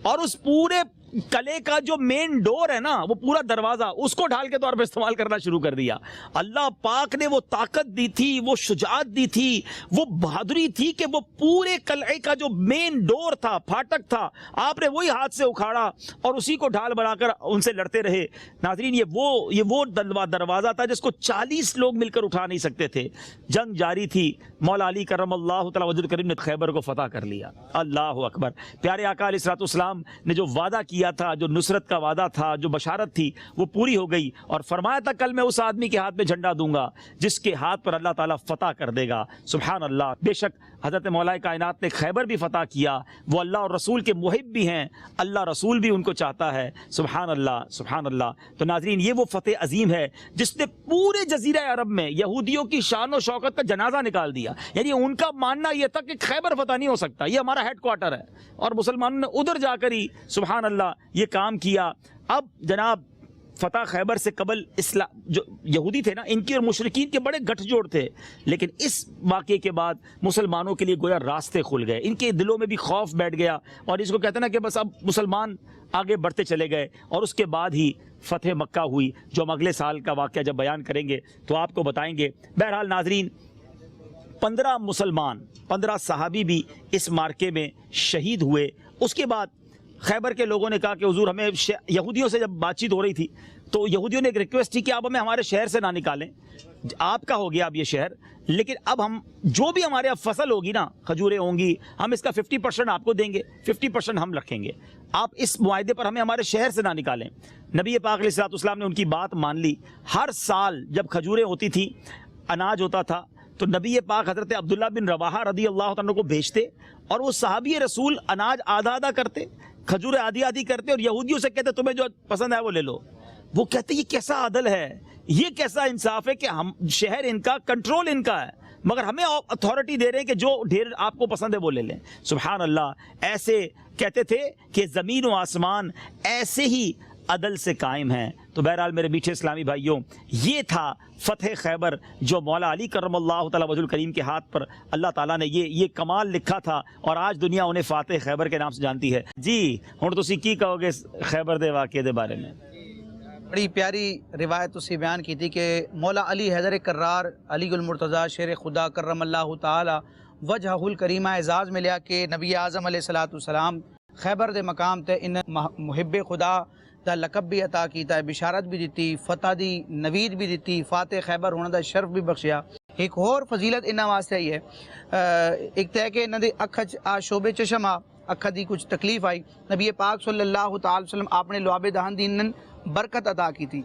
اور اس پورے کلے کا جو مین ڈور ہے نا، وہ پورا دروازہ، اس کو ڈھال کے طور پہ استعمال کرنا شروع کر دیا۔ اللہ پاک نے وہ طاقت دی تھی، وہ شجاعت دی تھی، وہ بہادری تھی کہ وہ پورے قلعے کا جو مین ڈور تھا، پھاٹک تھا، آپ نے وہی ہاتھ سے اکھاڑا اور اسی کو ڈھال بنا کر ان سے لڑتے رہے۔ ناظرین، یہ وہ دروازہ تھا جس کو 40 لوگ مل کر اٹھا نہیں سکتے تھے۔ جنگ جاری تھی، مولا علی کرم اللہ تعالی وجہ کریم نے خیبر کو فتح کر لیا۔ اللہ اکبر۔ پیارے آقا علیہ الصلوۃ والسلام نے جو وعدہ کیا تھا، جو نصرت کا وعدہ تھا، جو بشارت تھی، وہ پوری ہو گئی، اور فرمایا تھا کل میں اس آدمی کے ہاتھ میں جھنڈا دوں گا جس کے ہاتھ پر اللہ تعالیٰ فتح کر دے گا۔ سبحان اللہ۔ بے شک حضرت مولا کائنات نے خیبر بھی فتح کیا، وہ اللہ اور رسول کے محب بھی ہیں، اللہ رسول بھی ان کو چاہتا ہے۔ سبحان اللہ، سبحان اللہ۔ تو ناظرین، یہ وہ فتح عظیم ہے جس نے پورے جزیرہ عرب میں یہودیوں کی شان و شوکت کا جنازہ نکال دیا۔ یعنی ان کا ماننا یہ تھا کہ خیبر فتح نہیں ہو سکتا، یہ ہمارا ہیڈ کوارٹر ہے، اور مسلمانوں نے ادھر جا کر ہی سبحان اللہ یہ کام کیا۔ اب جناب فتح خیبر سے قبل اسلام جو یہودی تھے نا، ان کے اور مشرکین کے بڑے گٹھ جوڑ تھے، لیکن اس واقعے کے بعد مسلمانوں کے لیے گویا راستے کھل گئے، ان کے دلوں میں بھی خوف بیٹھ گیا، اور اس کو کہتے ہیں نا کہ بس اب مسلمان آگے بڑھتے چلے گئے، اور اس کے بعد ہی فتح مکہ ہوئی، جو ہم اگلے سال کا واقعہ جب بیان کریں گے تو آپ کو بتائیں گے۔ بہرحال ناظرین، 15 مسلمان، 15 صحابی بھی اس مارکے میں شہید ہوئے۔ اس کے بعد خیبر کے لوگوں نے کہا کہ حضور ہمیں یہودیوں سے جب بات چیت ہو رہی تھی تو یہودیوں نے ایک ریکویسٹ تھی کہ آپ ہمیں ہمارے شہر سے نہ نکالیں، آپ کا ہو گیا اب یہ شہر، لیکن اب ہم جو بھی ہمارے اب فصل ہوگی نا، کھجوریں ہوں گی، ہم اس کا 50% آپ کو دیں گے، 50% ہم رکھیں گے، آپ اس معاہدے پر ہمیں ہمارے شہر سے نہ نکالیں۔ نبی پاک علیہ الصلوۃ والسلام نے ان کی بات مان لی۔ ہر سال جب کھجوریں ہوتی تھیں، اناج ہوتا تھا، تو نبی پاک حضرت عبداللہ بن رواحہ رضی اللہ عنہ کو بھیجتے، اور وہ صحابی رسول اناج آدھا آدھا کرتے، کھجوریں آدھی آدھی کرتے، اور یہودیوں سے کہتے تمہیں جو پسند ہے وہ لے لو۔ وہ کہتے یہ کیسا عدل ہے، یہ کیسا انصاف ہے کہ ہم شہر ان کا، کنٹرول ان کا ہے، مگر ہمیں اتھارٹی دے رہے ہیں کہ جو ڈھیر آپ کو پسند ہے وہ لے لیں۔ سبحان اللہ۔ ایسے کہتے تھے کہ زمین و آسمان ایسے ہی عدل سے قائم ہیں۔ تو بہرحال میرے میٹھے اسلامی بھائیوں، یہ تھا فتح خیبر جو مولا علی کرم اللہ تعالی وجہ الکریم کے ہاتھ پر اللہ تعالیٰ نے یہ کمال لکھا تھا، اور آج دنیا انہیں فاتح خیبر کے نام سے جانتی ہے۔ جی ہن تسی کی کہو گے خیبر دے واقعے دے بارے میں؟ بڑی پیاری روایت اسی بیان کی تھی کہ مولا علی حیدر کرار علی المرتضیٰ شیر خدا کرم اللہ تعالی وجہ الکریمہ اعزاز میں لیا کہ نبی اعظم علیہ الصلوۃ والسلام خیبر دے مقام تے ان محب خدا دا لقب بھی عطا کیتا ہے، بشارت بھی دیتی، فتح دی نوید بھی دیتی، فاتح خیبر ہونے دا شرف بھی بخشیا۔ ایک اور فضیلت انہاں واسطے ہی ہے، ایک تے کہ انہاں دے اکھا شعبے چشم اکھا دی کچھ تکلیف آئی، نبی پاک صلی اللہ تعالی وسلم آپ نے لعاب دہن دین برکت عطا کی تھی۔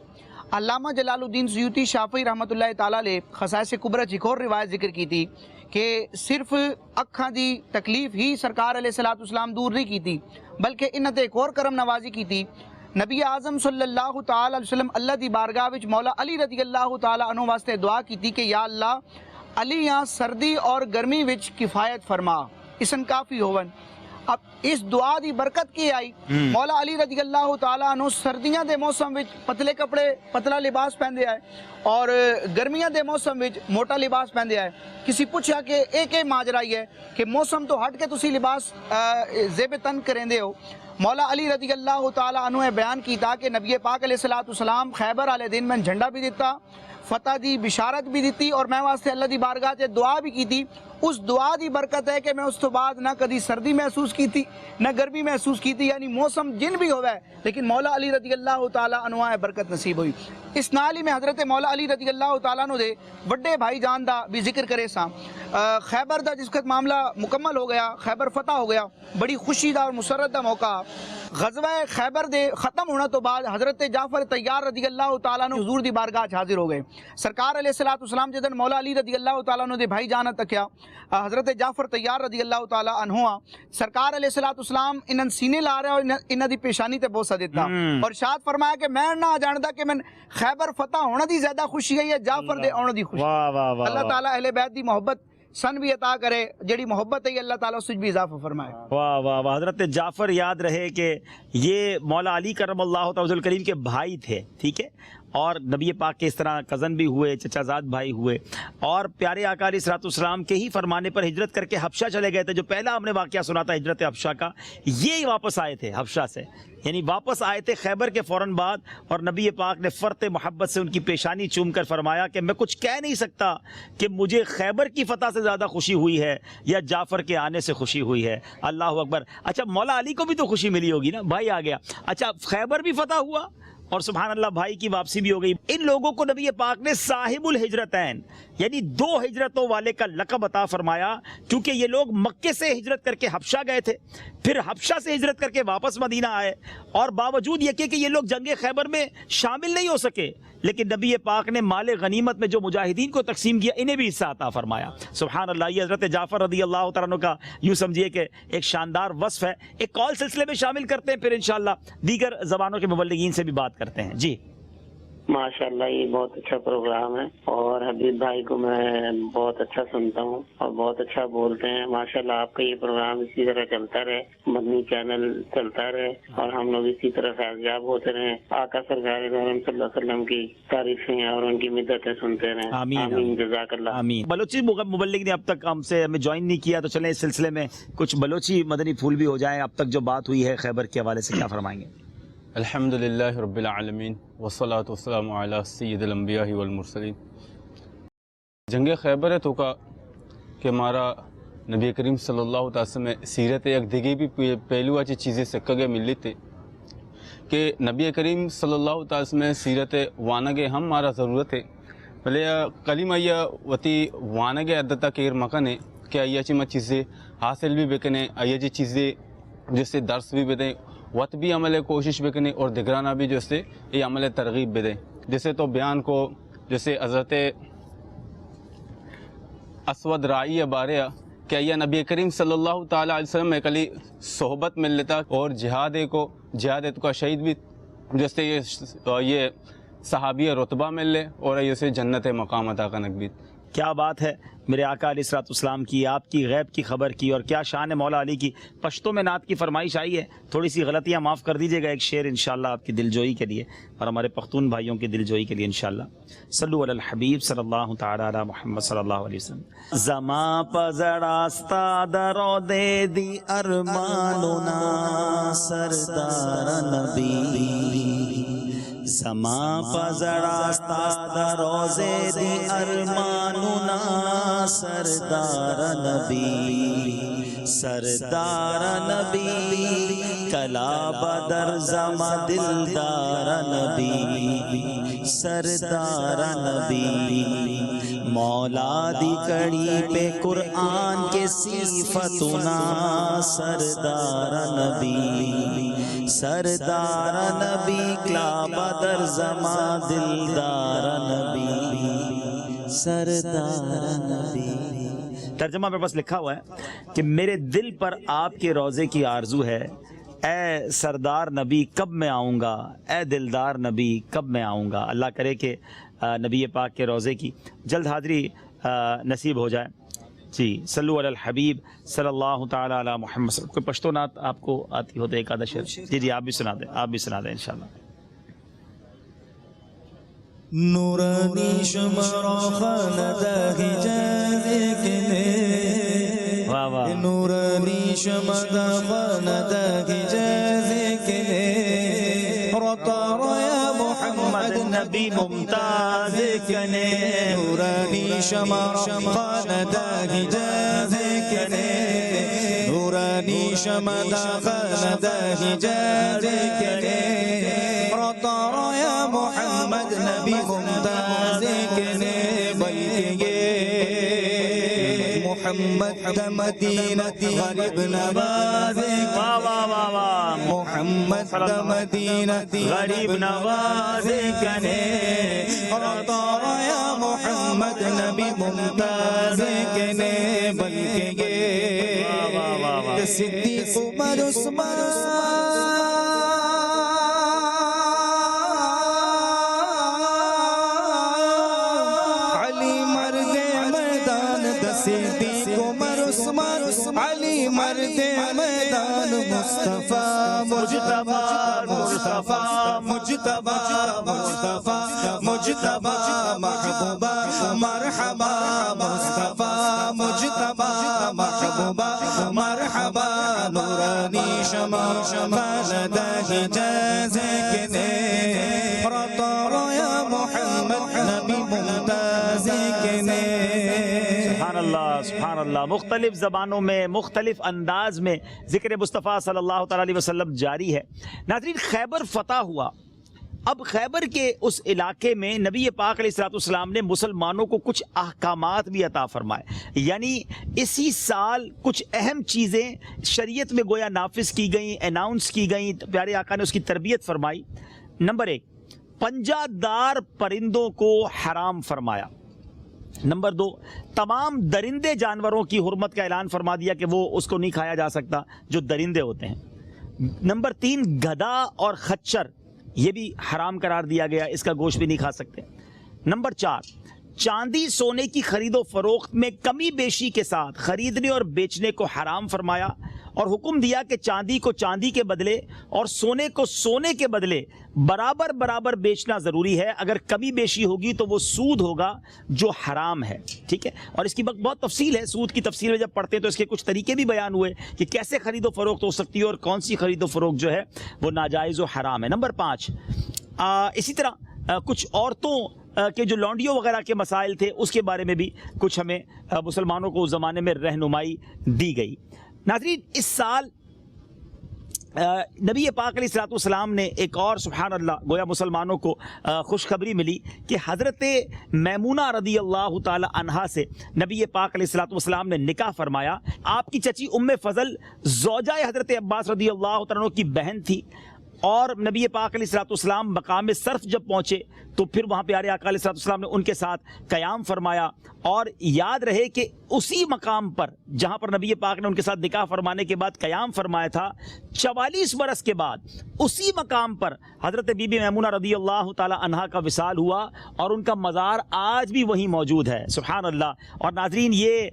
علامہ جلال الدین سیوطی شافعی رحمۃ اللہ تعالیٰ علیہ خصائص کبریٰ ایک اور روایت ذکر کی تھی کہ صرف اکھاں دی تکلیف ہی سرکار علیہ الصلوۃ والسلام دور نہیں کی تھی، بلکہ انہاں تے ایک اور کرم نوازی کی تھی۔ نبی اعظم صلی اللہ تعالی علیہ وسلم اللہ دی بارگاہ وچ مولا علی رضی اللہ تعالی عنہ واسطے دعا کی تھی کہ یا اللہ علی یہاں سردی اور گرمی وچ کفایت فرما، اسن کافی ہوون۔ اب اس دعا دی برکت کی آئی، مولا علی رضی اللہ تعالی عنہ سردیاں دے موسم وچ پتلے کپڑے پتلا لباس پہندے آئے، اور گرمیاں دے موسم وچ موٹا لباس پہندے آئے۔ کسی پوچھا کہ ایک ماجرا ہی ہے کہ موسم تو ہٹ کے تسی لباس زیب تن کریندے ہو۔ مولا علی رضی اللہ تعالی عنہ نے بیان کیتا کہ نبی پاک علیہ الصلوۃ والسلام خیبر والے دن میں جھنڈا بھی دیتا، فتح دی بشارت بھی دیتی، اور میں واسطے اللہ دی بارگاہ تے دعا بھی کی تھی۔ اس دعا دی برکت ہے کہ میں اس تو بعد نہ کدی سردی محسوس کی تھی نہ گرمی محسوس کی تھی، یعنی موسم جن بھی ہوئے لیکن مولا علی رضی اللہ تعالیٰ عنہ برکت نصیب ہوئی۔ اس نال ہی میں حضرت مولا علی رضی اللہ تعالیٰ عنہ دے وڈے بھائی جان دا بھی ذکر کرے سا۔ خیبر دا جس کا معاملہ مکمل ہو گیا، خیبر فتح ہو گیا، بڑی خوشی دا اور مسرت دا موقع۔ غزوہ خیبر دے ختم ہونا تو بعد حضرت جعفر طیار رضی اللہ تعالیٰ عنہ حضور دی بارگاہ حاضر ہو گئے۔ سرکار علیہ الصلوۃ والسلام جدن مولا علی رضی اللہ تعالیٰ عنہ دے بھائی جان تکیا، حضرت جعفر طیار رضی اللہ تعالیٰ عنہ سرکار علیہ الصلوۃ والسلام انہاں سینے لا رہا اور انہاں دی پیشانی تے بوسہ دیتا، اور ارشاد فرمایا کہ میں نہ جاندا کہ میں خیبر فتح ہونا دی زیادہ خوشی ہے جعفر دے آنے دی خوشی۔ اللہ تعالیٰ اہل بیت دی محبت سن بھی عطا کرے، جڑی محبت ہے اللہ تعالیٰ اس بھی اضافہ فرمائے۔ واہ واہ واہ۔ حضرت جعفر یاد رہے کہ یہ مولا علی کرم اللہ تعالی الکریم کے بھائی تھے، ٹھیک ہے، اور نبی پاک کے اس طرح کزن بھی ہوئے، چچا زاد بھائی ہوئے، اور پیارے آقا علیہ الصلوۃ والسلام کے ہی فرمانے پر ہجرت کر کے حبشہ چلے گئے تھے. جو پہلا ہم نے واقعہ سنا تھا ہجرت حبشہ کا، یہ واپس آئے تھے حبشہ سے، یعنی واپس آئے تھے خیبر کے فوراً بعد. اور نبی پاک نے فرط محبت سے ان کی پیشانی چوم کر فرمایا کہ میں کچھ کہہ نہیں سکتا کہ مجھے خیبر کی فتح سے زیادہ خوشی ہوئی ہے یا جعفر کے آنے سے خوشی ہوئی ہے. اللہ اکبر. اچھا مولا علی کو بھی تو خوشی ملی ہوگی نا، بھائی آ گیا. اچھا خیبر بھی فتح ہوا اور سبحان اللہ بھائی کی واپسی بھی ہو گئی. ان لوگوں کو نبی پاک نے صاحب الہجرتین یعنی 2 ہجرتوں والے کا لقب عطا فرمایا، کیونکہ یہ لوگ مکے سے ہجرت کر کے حبشہ گئے تھے، پھر حبشہ سے ہجرت کر کے واپس مدینہ آئے، اور باوجود یہ کہ یہ لوگ جنگ خیبر میں شامل نہیں ہو سکے، لیکن نبی پاک نے مال غنیمت میں جو مجاہدین کو تقسیم کیا انہیں بھی حصہ عطا فرمایا. سبحان اللہ. یہ حضرت جعفر رضی اللہ تعالیٰ عنہ کا یوں سمجھیے کہ ایک شاندار وصف ہے. ایک کال سلسلے میں شامل کرتے ہیں، پھر انشاءاللہ دیگر زبانوں کے مبلغین سے بھی بات کرتے ہیں. جی ماشاءاللہ یہ بہت اچھا پروگرام ہے، اور حبیب بھائی کو میں بہت اچھا سنتا ہوں اور بہت اچھا بولتے ہیں. ماشاءاللہ آپ کا یہ پروگرام اسی طرح چلتا رہے، مدنی چینل چلتا رہے، اور ہم لوگ اسی طرح فیضیاب ہوتے رہیں. آقا سرکار دو عالم صلی اللہ علیہ وسلم کی تعریفیں اور ان کی مدتیں سنتے رہیں. آمین. جزاک اللہ. آمین. بلوچی مبلغ نے اب تک ہم سے ہمیں جوائن نہیں کیا، تو چلیں اس سلسلے میں کچھ بلوچی مدنی پھول بھی ہو جائیں. اب تک جو بات ہوئی ہے خیبر کے حوالے سے کیا فرمائیں گے؟ الحمدللہ رب العالمین والصلاة والسلام علی سید الانبیاء والمرسلین. جنگ خیبر ہے تو کا کہ ہمارا نبی کریم صلی اللہ تعالی وسلم سیرت ایک دیگی بھی پہلو اچھی چیزیں سکگے ملی تھے کہ نبی کریم صلی اللہ تعالی وسلم سیرت وانگے ہم ہمارا ضرورت ہے. پہلے کلمہ یہ وتی وانگے عدتہ کیر مکن ہے کہ آئی اچھی چیزیں حاصل بھی بکنے، آئی جی چیزیں جس سے درس بھی بدیں، وقت بھی عمل کوشش بکنے، اور دگرانہ بھی جو سے یہ عمل ترغیب بدیں. جیسے تو بیان کو جیسے حضرت اسود رائی بارے کہ یہ نبی کریم صلی اللہ تعالیٰ علیہ وسلم میں کلی صحبت مل لیتا، اور جہاد کا شہید بھی جیسے یہ صحابی رتبہ مل لے، اور یہ جنت مقام عطا کنک بھی. کیا بات ہے میرے آقا علیہ الصلوۃ والسلام کی، آپ کی غیب کی خبر کی، اور کیا شان ہے مولا علی کی. پشتوں میں نعت کی فرمائش آئی ہے، تھوڑی سی غلطیاں معاف کر دیجیے گا. ایک شعر انشاءاللہ آپ کی دلجوئی کے لیے اور ہمارے پختون بھائیوں کی دلجوئی کے لیے انشاءاللہ. صلو علی الحبیب صلی اللہ تعالی علی محمد صلی اللہ علیہ وسلم. زما پزڑاستا درو دے دی ارمانونا سردار نبی، زما پزڑاستا دروزے دی ارمانونا سردار نبی، سردار نبی کلا بدر زما دلدار نبی، سردار نبی مولا دی کڑی پہ قرآن کے صفتنا سردار نبی، سردار نبی کلا بدر زما دلدار نبی، سردار نبی. ترجمہ میں بس لکھا ہوا ہے کہ میرے دل پر آپ کے روضے کی آرزو ہے، اے سردار نبی کب میں آؤں گا، اے دلدار نبی کب میں آؤں گا. اللہ کرے کہ نبی پاک کے روضے کی جلد حاضری نصیب ہو جائے. جی صلو علی الحبیب صلی اللہ تعالی علی محمد. کوئی پشتو نعت آپ کو آتی ہو تو ایک آدھا شعر جی آپ بھی سنا دیں، آپ بھی سنا دیں انشاءاللہ. نورانی شمرا خاندہ جانے واہ واہ. نورانی شمرا خاندہ جانے رطار یا محمد نبی ممتاز کنے، نورانی شمرا خاندہ جانے، نورانی شمرا خاندہ جانے رطار یا محمد نبی ممتاز کنے، بلکہ محمد مدینہ غریب نواز، محمد مدینہ غریب نواز کنے رطار یا محمد نبی ممتاز کنے، بلکہ صدیق عمر عثمان صدیق صدیق عمر عثمان علی مرد میدان مصطفیٰ مجتبی مجتبی مصطفیٰ مجتبی محبوبہ مرحبا مصطفیٰ مجتبی محبوبہ مرحبا نورانی شمع فلدہ جازے کنے رطارا یا محمد نبی ممتاز کنے. سبحان اللہ. مختلف زبانوں میں مختلف انداز میں ذکر مصطفیٰ صلی اللہ تعالیٰ علیہ وسلم جاری ہے. ناظرین، خیبر فتح ہوا. اب خیبر کے اس علاقے میں نبی پاک علیہ السلام نے مسلمانوں کو کچھ احکامات بھی عطا فرمائے. یعنی اسی سال کچھ اہم چیزیں شریعت میں گویا نافذ کی گئیں، اناؤنس کی گئیں. پیارے آقا نے اس کی تربیت فرمائی. نمبر 1، پنجہ دار پرندوں کو حرام فرمایا. نمبر 2، تمام درندے جانوروں کی حرمت کا اعلان فرما دیا کہ وہ اس کو نہیں کھایا جا سکتا جو درندے ہوتے ہیں. نمبر 3، گدھا اور خچر یہ بھی حرام قرار دیا گیا، اس کا گوشت بھی نہیں کھا سکتے. نمبر 4، چاندی سونے کی خرید و فروخت میں کمی بیشی کے ساتھ خریدنے اور بیچنے کو حرام فرمایا اور حکم دیا کہ چاندی کو چاندی کے بدلے اور سونے کو سونے کے بدلے برابر برابر بیچنا ضروری ہے. اگر کمی بیشی ہوگی تو وہ سود ہوگا جو حرام ہے. ٹھیک ہے، اور اس کی بہت تفصیل ہے. سود کی تفصیل میں جب پڑھتے ہیں تو اس کے کچھ طریقے بھی بیان ہوئے کہ کیسے خرید و فروخت ہو سکتی ہے اور کون سی خرید و فروخت جو ہے وہ ناجائز و حرام ہے. نمبر 5، اسی طرح کچھ عورتوں کہ جو لانڈیوں وغیرہ کے مسائل تھے اس کے بارے میں بھی کچھ ہمیں مسلمانوں کو اس زمانے میں رہنمائی دی گئی. ناظرین، اس سال نبی پاک علیہ السلام نے ایک اور سبحان اللہ گویا مسلمانوں کو خوشخبری ملی کہ حضرت میمونہ رضی اللہ تعالی عنہا سے نبی پاک علیہ السلام نے نکاح فرمایا. آپ کی چچی ام فضل زوجہ حضرت عباس رضی اللہ تعالیٰ عنہ کی بہن تھی، اور نبی پاک علیہ السلام مقام صرف جب پہنچے تو پھر وہاں پیارے آقا علیہ السلام نے ان کے ساتھ قیام فرمایا. اور یاد رہے کہ اسی مقام پر جہاں پر نبی پاک نے ان کے ساتھ نکاح فرمانے کے بعد قیام فرمایا تھا، 44 برس کے بعد اسی مقام پر حضرت بی بی میمونہ رضی اللہ تعالی عنہا کا وصال ہوا اور ان کا مزار آج بھی وہیں موجود ہے. سبحان اللہ. اور ناظرین، یہ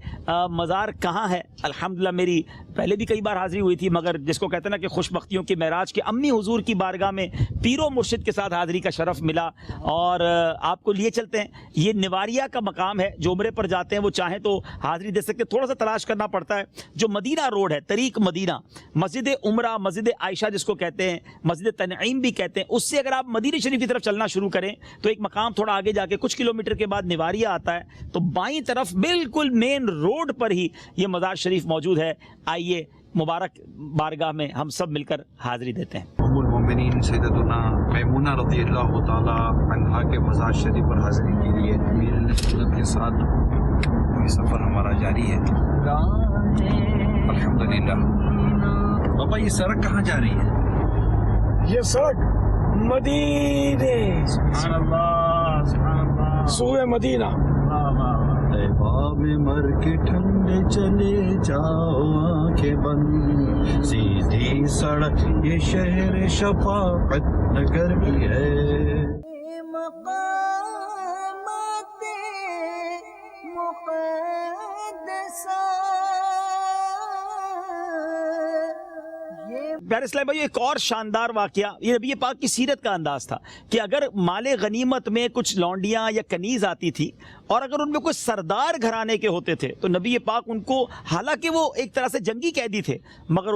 مزار کہاں ہے؟ الحمدللہ میری پہلے بھی کئی بار حاضری ہوئی تھی، مگر جس کو کہتے ہیں نا کہ خوش بختیوں کی معراج کے امی حضور کی بارگاہ میں پیر و مرشد کے ساتھ حاضری کا شرف ملا. اور آپ کو لیے چلتے ہیں، یہ نواریہ کا مقام ہے. جو عمرے پر جاتے ہیں وہ چاہیں تو حاضری دے سکتے، تھوڑا سا تلاش کرنا پڑتا ہے. جو مدینہ روڈ ہے، طریق مدینہ، مسجد عمرہ، مسجد عائشہ جس کو کہتے ہیں، مسجد تنعیم بھی کہتے ہیں، اس سے اگر آپ مدینہ شریف کی طرف چلنا شروع کریں تو ایک مقام تھوڑا آگے جا کے کچھ کلومیٹر کے بعد نواریہ آتا ہے، تو بائیں طرف بالکل مین روڈ پر ہی یہ مزار شریف موجود ہے. آئیے مبارک بارگاہ میں ہم سب مل کر حاضری دیتے ہیں. ام المومنین سیدتنا میمونہ رضی اللہ تعالی عنہا کے مزار شریف پر حاضری کے لیے امیر سنت کے ساتھ یہ سفر ہمارا جاری ہے. الحمدللہ. بابا یہ سڑک کہاں جا رہی ہے؟ یہ سڑک مدینے، سبحان اللہ سبحان اللہ، سوئے مدینہ. باب مر کے ٹھنڈے چلے جاؤ آنکھیں بند، سیدھی سڑک یہ شہر شفاعت نگر بھی ہے. پیارے اسلام بھائی، ایک اور شاندار واقعہ، یہ نبی پاک کی سیرت کا انداز تھا کہ اگر مال غنیمت میں کچھ لونڈیاں یا کنیز آتی تھی اور اگر ان میں کوئی سردار گھرانے کے ہوتے تھے تو نبی پاک ان کو، حالانکہ وہ ایک طرح سے جنگی قیدی تھے، مگر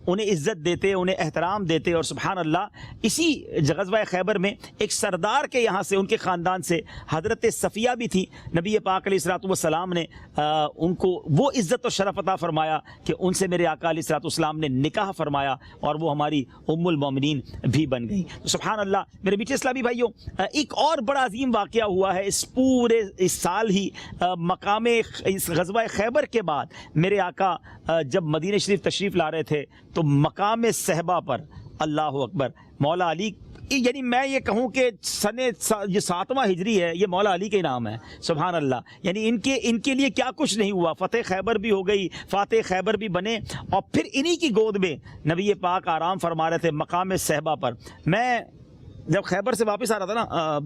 انہیں عزت دیتے، انہیں احترام دیتے. اور سبحان اللہ، اسی غزوہ خیبر میں ایک سردار کے یہاں سے، ان کے خاندان سے حضرت صفیہ بھی تھی. نبی پاک علیہ السلام نے ان کو وہ عزت و شرف عطا فرمایا کہ ان سے میرے آقا علیہ السلام نے نکاح فرمایا اور وہ ہماری ام المومنین بھی بن گئی. تو سبحان اللہ میرے میٹھے اسلامی بھائیوں، ایک اور بڑا عظیم واقعہ ہوا ہے اس پورے اس سال ہی. مقام اس غزوہ خیبر کے بعد میرے آقا جب مدینہ شریف تشریف لا رہے تھے تو مقام صحبہ پر، اللہ اکبر، مولا علی، یعنی میں یہ کہوں کہ یہ 7واں ہجری ہے، یہ مولا علی کے نام ہے. سبحان اللہ. یعنی ان کے لیے کیا کچھ نہیں ہوا. فتح خیبر بھی ہو گئی، فاتح خیبر بھی بنے، اور پھر انہی کی گود میں نبی پاک آرام فرما رہے تھے مقام صحبہ پر. میں جب خیبر سے واپس آ رہا تھا نا،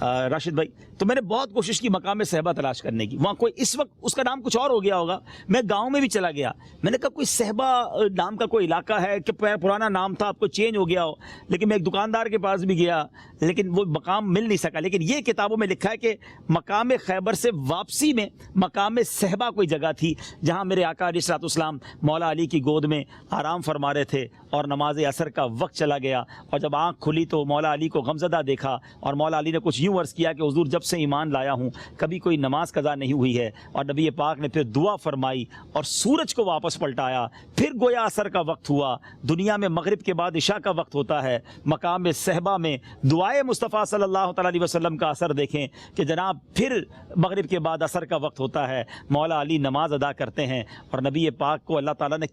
راشد بھائی, تو میں نے بہت کوشش کی مقام صحبہ تلاش کرنے کی. وہاں کوئی اس وقت اس کا نام کچھ اور ہو گیا ہوگا, میں گاؤں میں بھی چلا گیا, میں نے کہا کوئی صحبہ نام کا کوئی علاقہ ہے کہ پرانا نام تھا اب کوئی چینج ہو گیا ہو. لیکن میں ایک دکاندار کے پاس بھی گیا لیکن وہ مقام مل نہیں سکا. لیکن یہ کتابوں میں لکھا ہے کہ مقام خیبر سے واپسی میں مقام صحبہ کوئی جگہ تھی جہاں میرے آقا علیہ الصلوۃ والسلام مولا علی کی گود میں آرام فرما رہے تھے اور نماز عصر کا وقت چلا گیا, اور جب آنکھ کھلی تو مولا علی کو غمزدہ دیکھا, اور مولا علی نے کچھ یوں عرض کیا کہ حضور جب سے ایمان لایا ہوں کبھی کوئی نماز قضا نہیں ہوئی ہے. اور نبی پاک نے پھر دعا فرمائی اور سورج کو واپس پلٹایا. پھر گویا عصر کا وقت ہوا. دنیا میں مغرب کے بعد عشاء کا وقت ہوتا ہے, مقام صحبہ میں دعائے مصطفیٰ صلی اللہ تعالیٰ علیہ وسلم کا اثر دیکھیں کہ جناب پھر مغرب کے بعد عصر کا وقت ہوتا ہے, مولا علی نماز ادا کرتے ہیں, اور نبی پاک کو اللہ تعالیٰ نے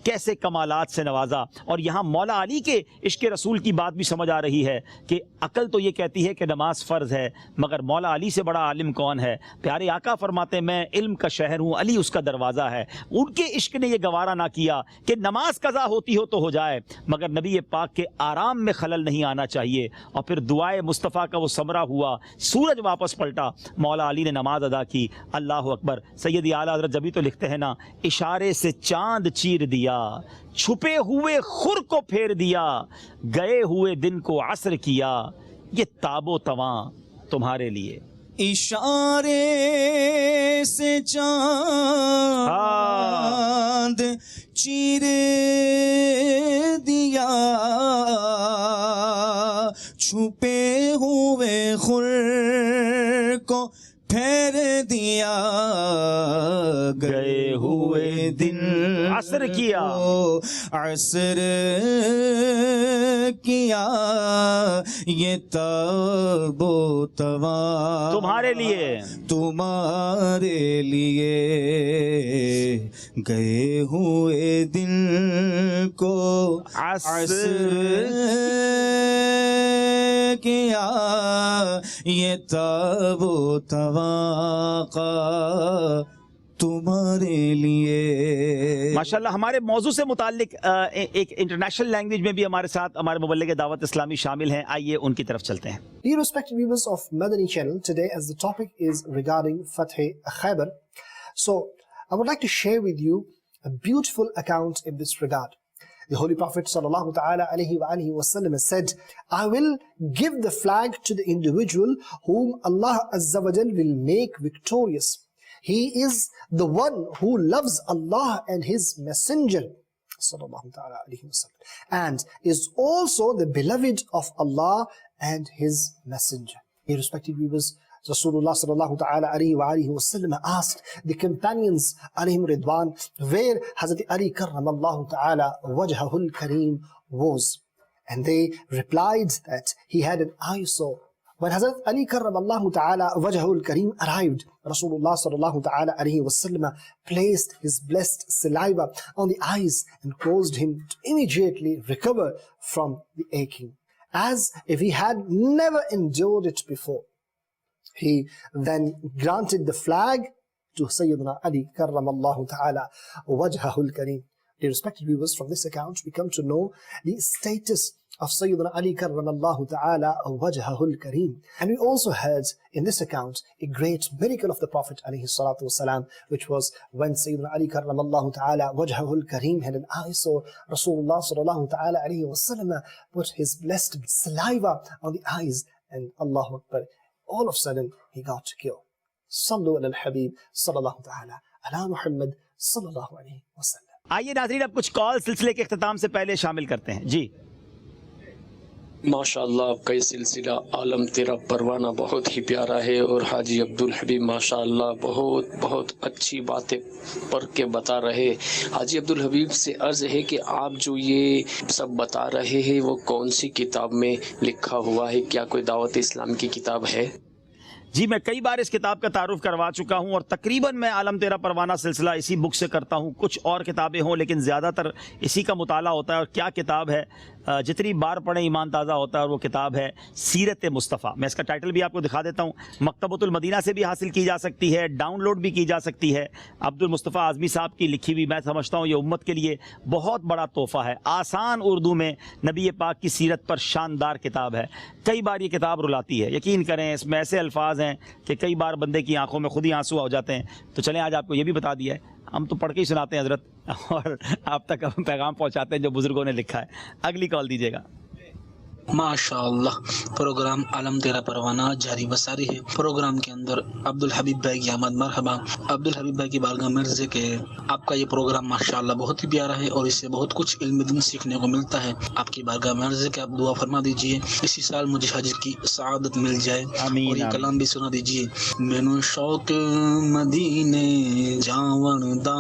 کیسے کمالات سے نوازا. اور یہاں مولا علی کے عشق رسول کی بات بھی سمجھ آ رہی ہے کہ عقل تو یہ کہتی ہے کہ نماز فرض ہے, مگر مولا علی سے بڑا عالم کون ہے. پیارے آقا فرماتے ہیں میں علم کا شہر ہوں, علی اس کا دروازہ ہے. ان کے عشق نے یہ گوارا نہ کیا کہ نماز قضا ہوتی ہو تو ہو جائے, مگر نبی پاک کے آرام میں خلل نہیں آنا چاہیے. اور پھر دعائے مصطفیٰ کا وہ ثمرہ ہوا, سورج واپس پلٹا, مولا علی نے نماز ادا کی. اللہ اکبر. سیدی اعلیٰ حضرت جبھی تو لکھتے ہیں نا, اشارے سے چاند چیر دیا, چھپے ہوئے خور کو پھیر دیا, گئے ہوئے دن کو عصر کیا, یہ تاب و تواں تمہارے لیے. اشارے سے چاند چیر دیا, چھپے ہوئے خور کو پھیر دیا, گئے ہوئے دن عصر کیا, عصر کیا, یہ تاب و تواں تمہارے لیے, تمہارے لیے, گئے ہوئے دن کو عصر کیا, یہ تاب و تواں تمہارے لیے. ماشاءاللہ. ہمارے موضوع سے متعلق ایک انٹرنیشنل لینگویج میں بھی ہمارے ساتھ ہمارے مبلغ دعوت اسلامی شامل ہیں, آئیے ان کی طرف چلتے ہیں. Dear respected viewers of Madani channel, today as the topic is regarding Fath Khaybar, so I would like to share with you a beautiful account in this regard. The Holy Prophet sallallahu ta'ala alayhi wa alihi wa sallam said, I will give the flag to the individual whom Allah Azza wa Jal will make victorious. He is the one who loves Allah and His Messenger sallallahu ta'ala alayhi wa sallam, and is also the beloved of Allah and His Messenger. Dear respected viewers, Rasulullah sallallahu ta'ala alayhi wa alihi wa sallam asked the companions alayhim ridwan where Hazrat Ali karramallahu ta'ala wajhahul kareem was, and they replied that he had an eyesore. When Hazrat Ali karramallahu ta'ala wajhahul kareem arrived, Rasulullah sallallahu ta'ala alayhi wa sallam placed his blessed saliva on the eyes and caused him to immediately recover from the aching, as if he had never endured it before. He then granted the flag to Sayyidina Ali karramallahu ta'ala wajhahul kareem. Dear respected viewers, from this account we come to know the status of Sayyidina Ali karramallahu ta'ala wajhahul kareem. And we also heard in this account a great miracle of the Prophet alayhi salatu wasalam, which was when Sayyidina Ali karramallahu ta'ala wajhahul kareem had an eyesore. Rasulullah sallallahu ta'ala alayhi wasallam put his blessed saliva on the eyes, and Allahu Akbar, all of a sudden he got cured. Sallu ala al-Habib sallallahu ta'ala ala Muhammad sallallahu alayhi wasallam. آئیے ناظرین اب کچھ کال سلسلے کے اختتام سے پہلے شامل کرتے ہیں. جی ماشاءاللہ آپ کا یہ سلسلہ عالم تیرا پروانہ بہت ہی پیارا ہے, اور حاجی عبدالحبیب ماشاءاللہ بہت اچھی باتیں پڑھ کے بتا رہے. حاجی عبدالحبیب سے عرض ہے کہ آپ جو یہ سب بتا رہے ہیں وہ کون سی کتاب میں لکھا ہوا ہے, کیا کوئی دعوت اسلام کی کتاب ہے؟ جی میں کئی بار اس کتاب کا تعارف کروا چکا ہوں اور تقریباً میں عالم تیرا پروانہ سلسلہ اسی بک سے کرتا ہوں. کچھ اور کتابیں ہوں لیکن زیادہ تر اسی کا مطالعہ ہوتا ہے. اور کیا کتاب ہے, جتنی بار پڑھیں ایمان تازہ ہوتا ہے. اور وہ کتاب ہے سیرت مصطفیٰ. میں اس کا ٹائٹل بھی آپ کو دکھا دیتا ہوں. مکتبۃ المدینہ سے بھی حاصل کی جا سکتی ہے, ڈاؤن لوڈ بھی کی جا سکتی ہے. عبد المصطفیٰ اعظمی صاحب کی لکھی ہوئی, میں سمجھتا ہوں یہ امت کے لیے بہت بڑا تحفہ ہے. آسان اردو میں نبی پاک کی سیرت پر شاندار کتاب ہے. کئی بار یہ کتاب رلاتی ہے, یقین کریں اس میں ایسے الفاظ ہیں کہ کئی بار بندے کی آنکھوں میں خود ہی آنسو ہو جاتے ہیں. تو چلیں آج آپ کو یہ بھی بتا دیا ہے, ہم تو پڑھ کے ہی سناتے ہیں حضرت, اور آپ تک ہم پیغام پہنچاتے ہیں جو بزرگوں نے لکھا ہے. اگلی کال دیجیے گا. ماشاءاللہ پروگرام عالم تیرا پروانہ جاری بساری ہے. پروگرام کے اندر عبدالحبیب بھائی کی آمد مرحبا. عبدالحبیب بھائی کی بارگاہ مرض ہے کہ آپ کا یہ پروگرام ماشاءاللہ بہت ہی پیارا ہے اور اس سے بہت کچھ علم دین سیکھنے کو ملتا ہے. آپ کی بارگاہ مرض ہے کہ آپ دعا فرما دیجئے اسی سال مجھے حج کی سعادت مل جائے. اور یہ کلام بھی سنا دیجئے. مینو شوق مدینے جاون دا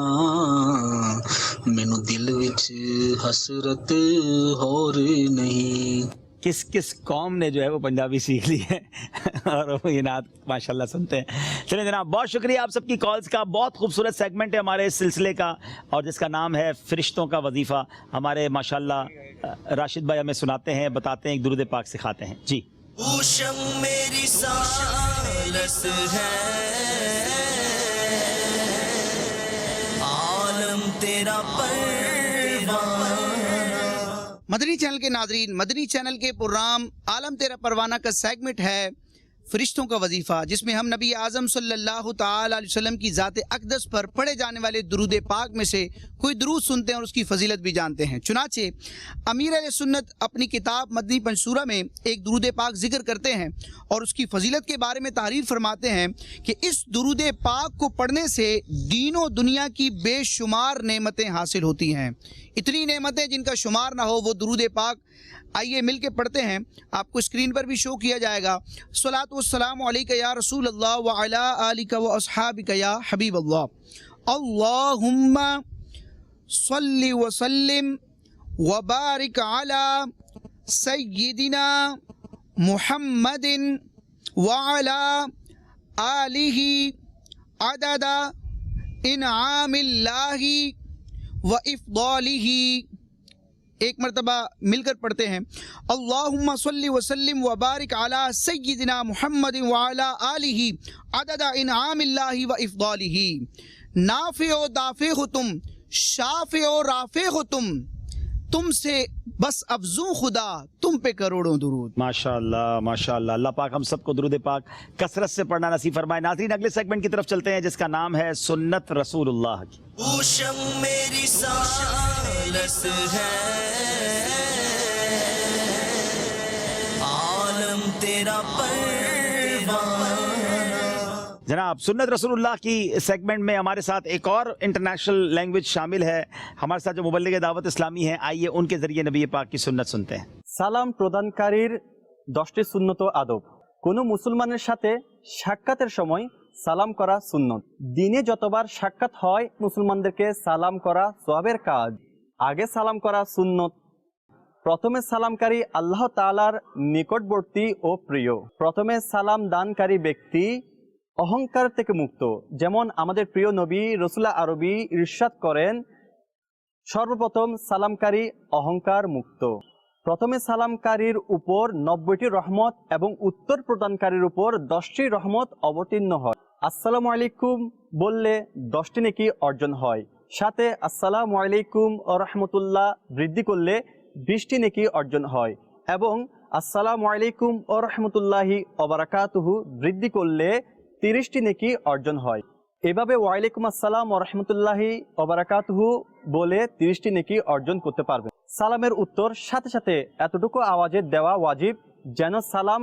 مینو دل وچ حسرت ہور نہیں. کس کس قوم نے جو ہے وہ پنجابی سیکھ لی ہے اور وہ یہ نعت ماشاءاللہ سنتے ہیں. چلیں جناب, بہت شکریہ آپ سب کی کالز کا. بہت خوبصورت سیگمنٹ ہے ہمارے اس سلسلے کا اور جس کا نام ہے فرشتوں کا وظیفہ. ہمارے ماشاءاللہ راشد بھائی ہمیں سناتے ہیں, بتاتے ہیں, ایک درود پاک سکھاتے ہیں. جی اوشم میری سالس ہے, عالم تیرا پروانہ. مدنی چینل کے ناظرین, مدنی چینل کے پروگرام عالم تیرا پروانہ کا سیگمنٹ ہے فرشتوں کا وظیفہ, جس میں ہم نبی اعظم صلی اللہ تعالی علیہ وسلم کی ذات اقدس پر پڑھے جانے والے درود پاک میں سے کوئی درود سنتے ہیں اور اس کی فضیلت بھی جانتے ہیں. چنانچہ امیر اہل سنت اپنی کتاب مدنی پنصورہ میں ایک درود پاک ذکر کرتے ہیں اور اس کی فضیلت کے بارے میں تحریر فرماتے ہیں کہ اس درود پاک کو پڑھنے سے دین و دنیا کی بے شمار نعمتیں حاصل ہوتی ہیں. اتنی نعمتیں جن کا شمار نہ ہو وہ درود پاک. آئیے مل کے پڑھتے ہیں, آپ کو اسکرین پر بھی شو کیا جائے گا. صلاۃ والسلام علیک یا رسول اللہ وعلی آلک و اصحابک یا حبیب اللہ. اللہم صلی وسلم وبارک علی سیدنا محمد وعلی آلہ عدد انعام اللہ و افضالہ. ایک مرتبہ مل کر پڑھتے ہیں. اللہم صلی وسلم وبارک علی سیدنا محمد وعلی آلہ عدد انعام اللہ و افضالہ. نافع و دافع ہو تم, شافع و رافع ہو تم سے بس افزوں خدا تم پہ کروڑوں درود. ماشاءاللہ ماشاءاللہ. اللہ پاک ہم سب کو درود پاک کثرت سے پڑھنا نصیب فرمائے. ناظرین اگلے سیگمنٹ کی طرف چلتے ہیں جس کا نام ہے سنت رسول اللہ کی. اوشم میری سالس ہے, عالم تیرا پروانہ. جناب سنت رسول اللہ کی سیگمنٹ میں ہمارے ساتھ ایک اور انٹرنیشنل لینگویج شامل ہے. ہمارے ساتھ جو مبلغ دعوت اسلامی ہیں, آئیے ان کے ذریعے نبی پاک کی سنت سنتے ہیں. সালাম প্রদানকারীর 10টি সুন্নত ও আদব। কোনো মুসলমানের সাথে সাক্ষাতের সময় সালাম করা সুন্নত। দিনে যতবার সাক্ষাৎ হয় মুসলমানদেরকে সালাম করা সওয়াবের কাজ। আগে সালাম করা সুন্নত। প্রথমে সালামকারী আল্লাহ তাআলার নিকটবর্তী ও প্রিয়। প্রথমে সালাম দানকারী ব্যক্তি অহংকার থেকে মুক্ত। যেমন আমাদের প্রিয় নবী রাসূলুল্লাহ আরবী ইরশাদ করেন, সর্বপ্রথম সালামকারী অহংকার মুক্ত। প্রথমে সালামকারীর উপর 90টি রহমত এবং উত্তর প্রদানকারীর উপর 10টি রহমত অবতীর্ণ হয়। আসসালামু আলাইকুম বললে 10টি নেকি অর্জন হয়। সাথে আসসালামু আলাইকুম ওয়া রাহমাতুল্লাহ বৃদ্ধি করলে 20টি নেকি অর্জন হয় এবং আসসালামু আলাইকুম ওয়া রাহমাতুল্লাহি ওয়া বারাকাতুহু বৃদ্ধি করলে 30টি নেকি অর্জন হয়। এভাবে ওয়া আলাইকুম আসসালাম ওয়া রাহমাতুল্লাহি ওয়া বারাকাতুহু বলে 30টি নেকি অর্জন করতে পারবেন। সালামের উত্তর সাথে সাথে এতটুকু আওয়াজে দেওয়া ওয়াজিব যেন সালাম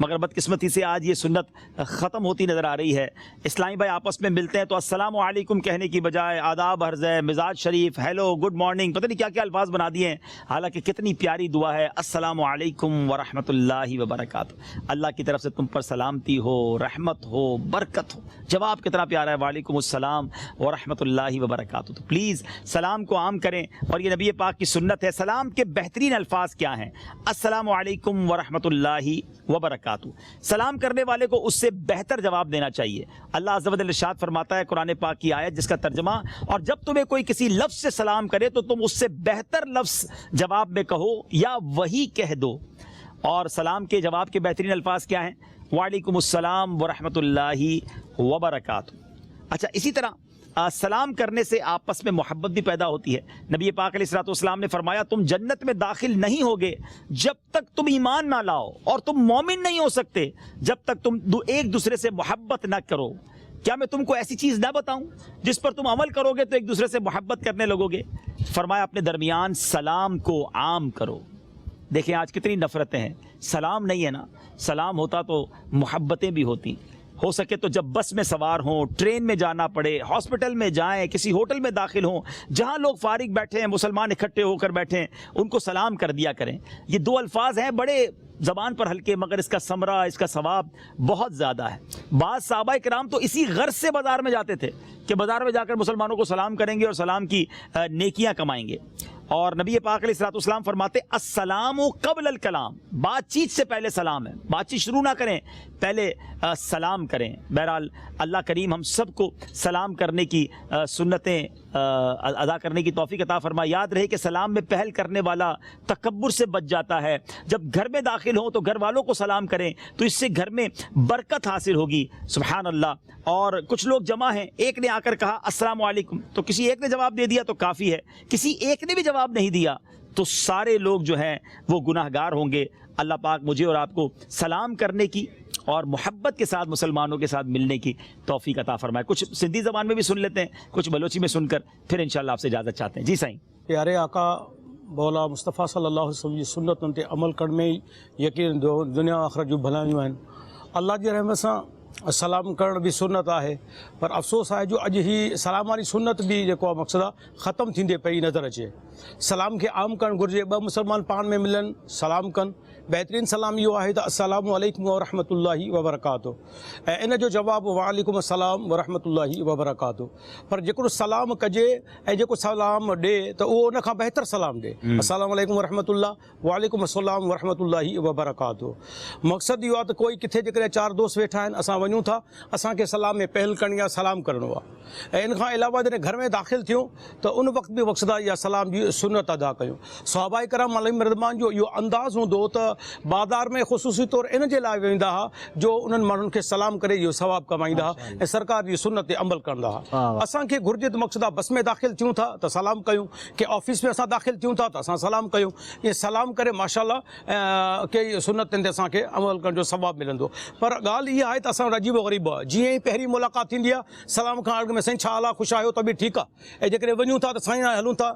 مگر بدقسمتی سے آج یہ سنت ختم ہوتی نظر آ رہی ہے. اسلامی بھائی آپس میں ملتے ہیں تو السلام علیکم کہنے کی بجائے آداب عرض ہے، مزاج شریف، ہیلو، گڈ مارننگ، پتہ نہیں کیا کیا الفاظ بنا دیے ہیں. حالانکہ کتنی پیاری دعا ہے، السلام علیکم ورحمۃ اللہ وبرکاتہ. اللہ کی طرف سے تم پر سلامتی ہو، رحمت ہو، برکت ہو. جواب کتنا پیارا ہے، وعلیکم السلام ورحمۃ اللہ وبرکاتہ. تو پلیز سلام کو عام کریں، اور یہ نبی پاک کی سنت ہے. سلام کے بہترین الفاظ کیا ہیں؟ السلام علیکم ورحمۃ اللہ وبرکاتہ. سلام کرنے والے کو اس سے بہتر جواب دینا چاہیے. اللہ عز و جل ارشاد فرماتا ہے قرآن پاک کی آیت جس کا ترجمہ، اور جب تمہیں کوئی کسی لفظ سے سلام کرے تو تم اس سے بہتر لفظ جواب میں کہو یا وہی کہہ دو. اور سلام کے جواب کے بہترین الفاظ کیا ہیں؟ وعلیکم السلام ورحمۃ اللہ وبرکاتہ. اچھا، اسی طرح سلام کرنے سے آپس میں محبت بھی پیدا ہوتی ہے. نبی پاک علیہ الصلوۃ والسلام نے فرمایا تم جنت میں داخل نہیں ہوگے جب تک تم ایمان نہ لاؤ، اور تم مومن نہیں ہو سکتے جب تک تم ایک دوسرے سے محبت نہ کرو. کیا میں تم کو ایسی چیز نہ بتاؤں جس پر تم عمل کرو گے تو ایک دوسرے سے محبت کرنے لگو گے؟ فرمایا اپنے درمیان سلام کو عام کرو. دیکھیں آج کتنی نفرتیں ہیں. سلام نہیں ہے نا، سلام ہوتا تو محبتیں بھی ہوتی. ہو سکے تو جب بس میں سوار ہوں، ٹرین میں جانا پڑے، ہاسپٹل میں جائیں، کسی ہوٹل میں داخل ہوں، جہاں لوگ فارغ بیٹھے ہیں، مسلمان اکٹھے ہو کر بیٹھے ہیں، ان کو سلام کر دیا کریں. یہ دو الفاظ ہیں بڑے زبان پر ہلکے، مگر اس کا ثمرہ، اس کا ثواب بہت زیادہ ہے. بعض صحابہ کرام تو اسی غرض سے بازار میں جاتے تھے کہ بازار میں جا کر مسلمانوں کو سلام کریں گے اور سلام کی نیکیاں کمائیں گے. اور نبی پاک علیہ الصلوۃ والسلام فرماتے السلام قبل الکلام، بات چیت سے پہلے سلام ہے. بات چیت شروع نہ کریں، پہلے سلام کریں. بہرحال اللہ کریم ہم سب کو سلام کرنے کی سنتیں ادا کرنے کی توفیق عطا فرمائے. یاد رہے کہ سلام میں پہل کرنے والا تکبر سے بچ جاتا ہے. جب گھر میں داخل ہوں تو گھر والوں کو سلام کریں تو اس سے گھر میں برکت حاصل ہوگی. سبحان اللہ. اور کچھ لوگ جمع ہیں، ایک نے آ کر کہا السلام علیکم، تو کسی ایک نے جواب دے دیا تو کافی ہے. کسی ایک نے بھی جواب نہیں دیا تو سارے لوگ جو ہیں وہ گناہ گار ہوں گے. اللہ پاک مجھے اور آپ کو سلام کرنے کی اور محبت کے ساتھ مسلمانوں کے ساتھ ملنے کی توفیق عطا فرمائے. کچھ سندھی زبان میں بھی سن لیتے ہیں، کچھ بلوچی میں سن کر پھر انشاءاللہ آپ سے اجازت چاہتے ہیں. جی سائیں. پیارے آقا بولا مصطفیٰ صلی اللہ علیہ وسلم جی سنتن تے عمل کرنے میں یقین دنیا آخرت جو بھلائیوں ہیں. اللہ جی رحمت سے سلام کرن بھی سنت ہے، پر افسوس ہے جو اج ہی سلام والی سنت بھی جو مقصد ختم تھیندے پئی نظر اچے. سلام کے عام کرن گرجے، ب مسلمان پان میں ملن سلام کن. بہترین سلام یہ ہے تو السلام علیکم ورحمۃ اللہ وبرکاتہ. ان جو جواب وعلیکم السلام ورحمۃ اللہ وبرکاتہ. پر جو سلام کجے جو سلام دے تو وہ ان کا بہتر سلام دے. السلام علیکم ورحمۃ اللہ، وعلیکم السلام ورحمۃ اللہ وبرکاتہ. مقصد یہ ہے کوئی کتنے جکر چار دوست ویٹھا ہیں، اساں ونوں تھا، اساں کے سلام میں پہل کرنی یا سلام کرنو ہے. ان کا علاوہ جن گھر میں داخل تھیوں تو ان وقت بھی مقصد یا سلام جی سنت ادا کیوں. صحابہ کرام علیہم رضوان جو یہ انداز ہوندو تو بازار میں خصوصی طور ان کے لائے ویندا جو انہن مانن کے سلام کرے یہ ثواب کمائیندا اے سرکار یہ سنت عمل کرندا. اساں کے گرجت مقصد بس میں داخل تھیوں تھا تو سلام کیوں، کہ آفس میں اساں داخل تھیوں تھا تو اساں سلام کیوں. یہ سلام کرے ماشاءاللہ کہ سنت تے اساں کے عمل کرن جو ثواب ملندو. پر گال یہ ہے تو اساں عجیب و غریب جی ہی پہری ملاقات تھیندی سلام کھان اگ میں سائیں چھا حال خوش آیو تو بھی ٹھیک ہے. اے جکر ونوں تھا تو سائیں ہلوں تھا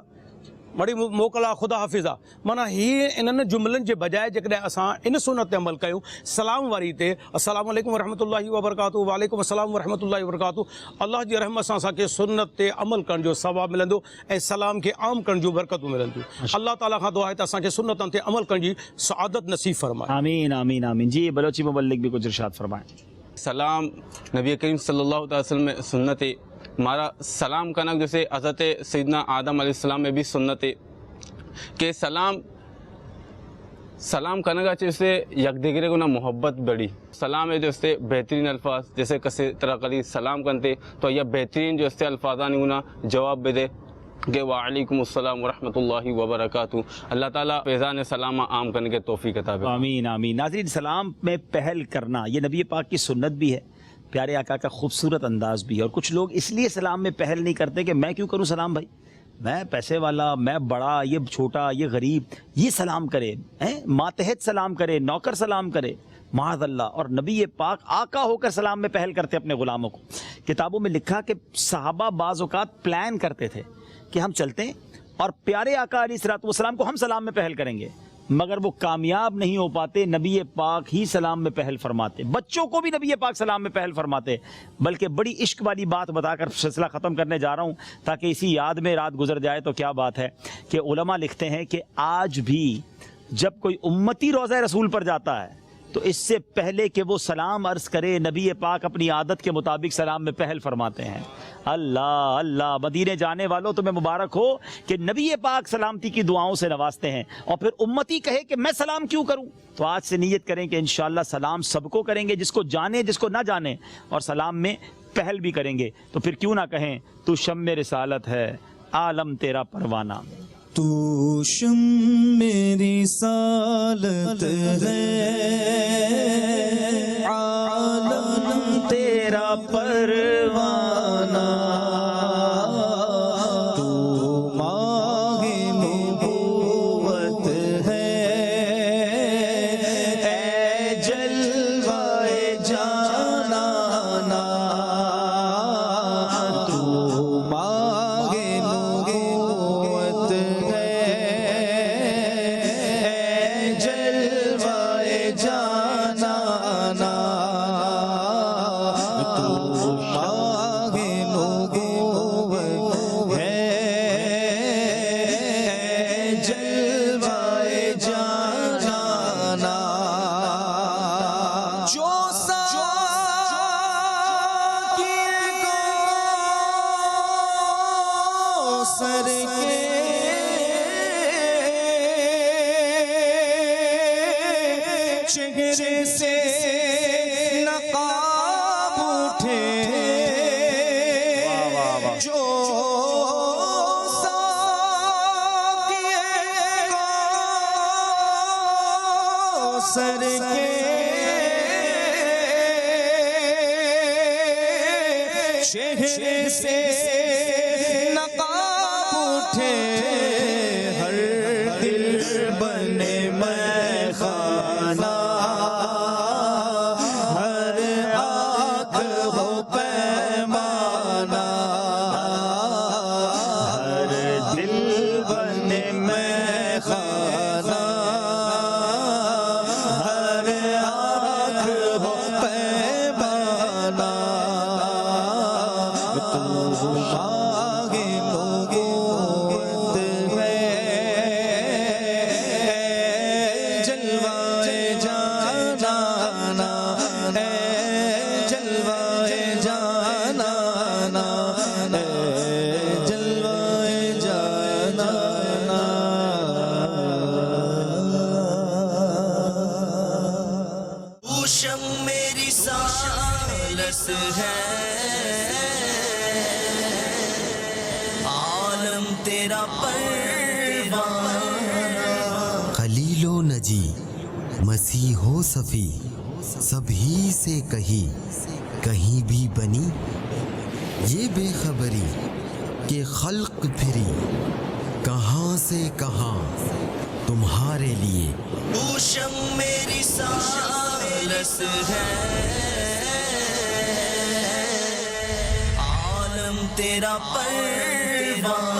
بڑی موکلا خدا حافظہ. مانا ہی انہن جملن کے بجائے جکر اساں ان سنت عمل کیوں سلام واری تے السلام علیکم ورحمۃ اللہ وبرکاتہ، وعلیکم السلام ورحمۃ اللہ وبرکاتہ. اللہ جی رحمت سے اساں کے سنت تے عمل کرن جو ثواب ملندو اے سلام کے عام کرن جو برکت ملندو. اللہ تعالیٰ کا دعا ہے تو اساں کے سنتن تے عمل کرن جی سعادت نصیب فرمائے. آمین آمین آمین. جی بلوچی مبلغ بھی کچھ ارشاد فرمائیں. سلام نبی کریم صلی اللہ علیہ وسلم میں سنت ہے. ہمارا سلام کرنا جیسے حضرت سیدنا آدم علیہ السلام میں بھی سنت ہے کہ سلام کرنے کا جیسے یک دیگرے کو نہ محبت بڑی. سلام ہے جو اس سے بہترین الفاظ جیسے کسی طرح کری سلام کرتے تو یہ بہترین جو اس سے الفاظانی ہونا جواب بھی دے کہ وعلیکم السلام ورحمۃ اللہ وبرکاتہ. اللہ تعالیٰ فیضان سلام عام کرنے کے توفیق عطا فرمائے. آمین آمین. ناظرین سلام میں پہل کرنا یہ نبی پاک کی سنت بھی ہے، پیارے آقا کا خوبصورت انداز بھی ہے. اور کچھ لوگ اس لیے سلام میں پہل نہیں کرتے کہ میں کیوں کروں سلام، بھائی میں پیسے والا، میں بڑا، یہ چھوٹا، یہ غریب، یہ سلام کرے، ماتحت سلام کرے، نوکر سلام کرے، معاذ اللہ. اور نبی پاک آقا ہو کر سلام میں پہل کرتے اپنے غلاموں کو. کتابوں میں لکھا کہ صحابہ بعض اوقات پلان کرتے تھے کہ ہم چلتے ہیں اور پیارے آقا علیہ الصلوۃ والسلام کو ہم سلام میں پہل کریں گے، مگر وہ کامیاب نہیں ہو پاتے، نبی پاک ہی سلام میں پہل فرماتے، بچوں کو بھی نبی پاک سلام میں پہل فرماتے۔ بلکہ بڑی عشق والی بات بتا کر سلسلہ ختم کرنے جا رہا ہوں تاکہ اسی یاد میں رات گزر جائے تو کیا بات ہے کہ علماء لکھتے ہیں کہ آج بھی جب کوئی امتی روضہ رسول پر جاتا ہے تو اس سے پہلے کہ وہ سلام عرض کرے نبی پاک اپنی عادت کے مطابق سلام میں پہل فرماتے ہیں۔ اللہ اللہ، مدینے جانے والوں تمہیں مبارک ہو کہ نبی پاک سلامتی کی دعاؤں سے نوازتے ہیں، اور پھر امتی کہے کہ میں سلام کیوں کروں؟ تو آج سے نیت کریں کہ انشاءاللہ سلام سب کو کریں گے، جس کو جانے جس کو نہ جانے، اور سلام میں پہل بھی کریں گے۔ تو پھر کیوں نہ کہیں تو شمع رسالت ہے، عالم تیرا پروانہ۔ تو شمع رسالت ہے، عالم تیرا پروانہ، تو ماہ نبوت ہے، اے جلوہ جانانا، تو ماہ نبوت ہے، اے جلوہ جانانا، تو ماہ نبوت ہے، اے جلوہ جانانا، جو سر کے چہرے سے نقاب اٹھے، جو سر کے چہرے سے نقاب اٹھے، ہر دل بنے میں خانہ، ہر آنکھ ہو پیمانہ، ہر دل بنے میں خانہ، ہر آنکھ ہو پیمانہ، تو ماہ نبوت ہے، اے جلوہ جانانا، اے جلوہ جانانا، اے جلوہ جانانا۔ تو شمع رسالت ہے، عالم تیرا پروانہ۔ خلیل و نجی، مسیح و صفی، سبھی سے کہیں بھی بنی یہ بے خبری کہ خلق پھری کہاں سے کہاں تمہارے لیے۔ تو شمع رسالت ہے، عالم تیرا پروانہ۔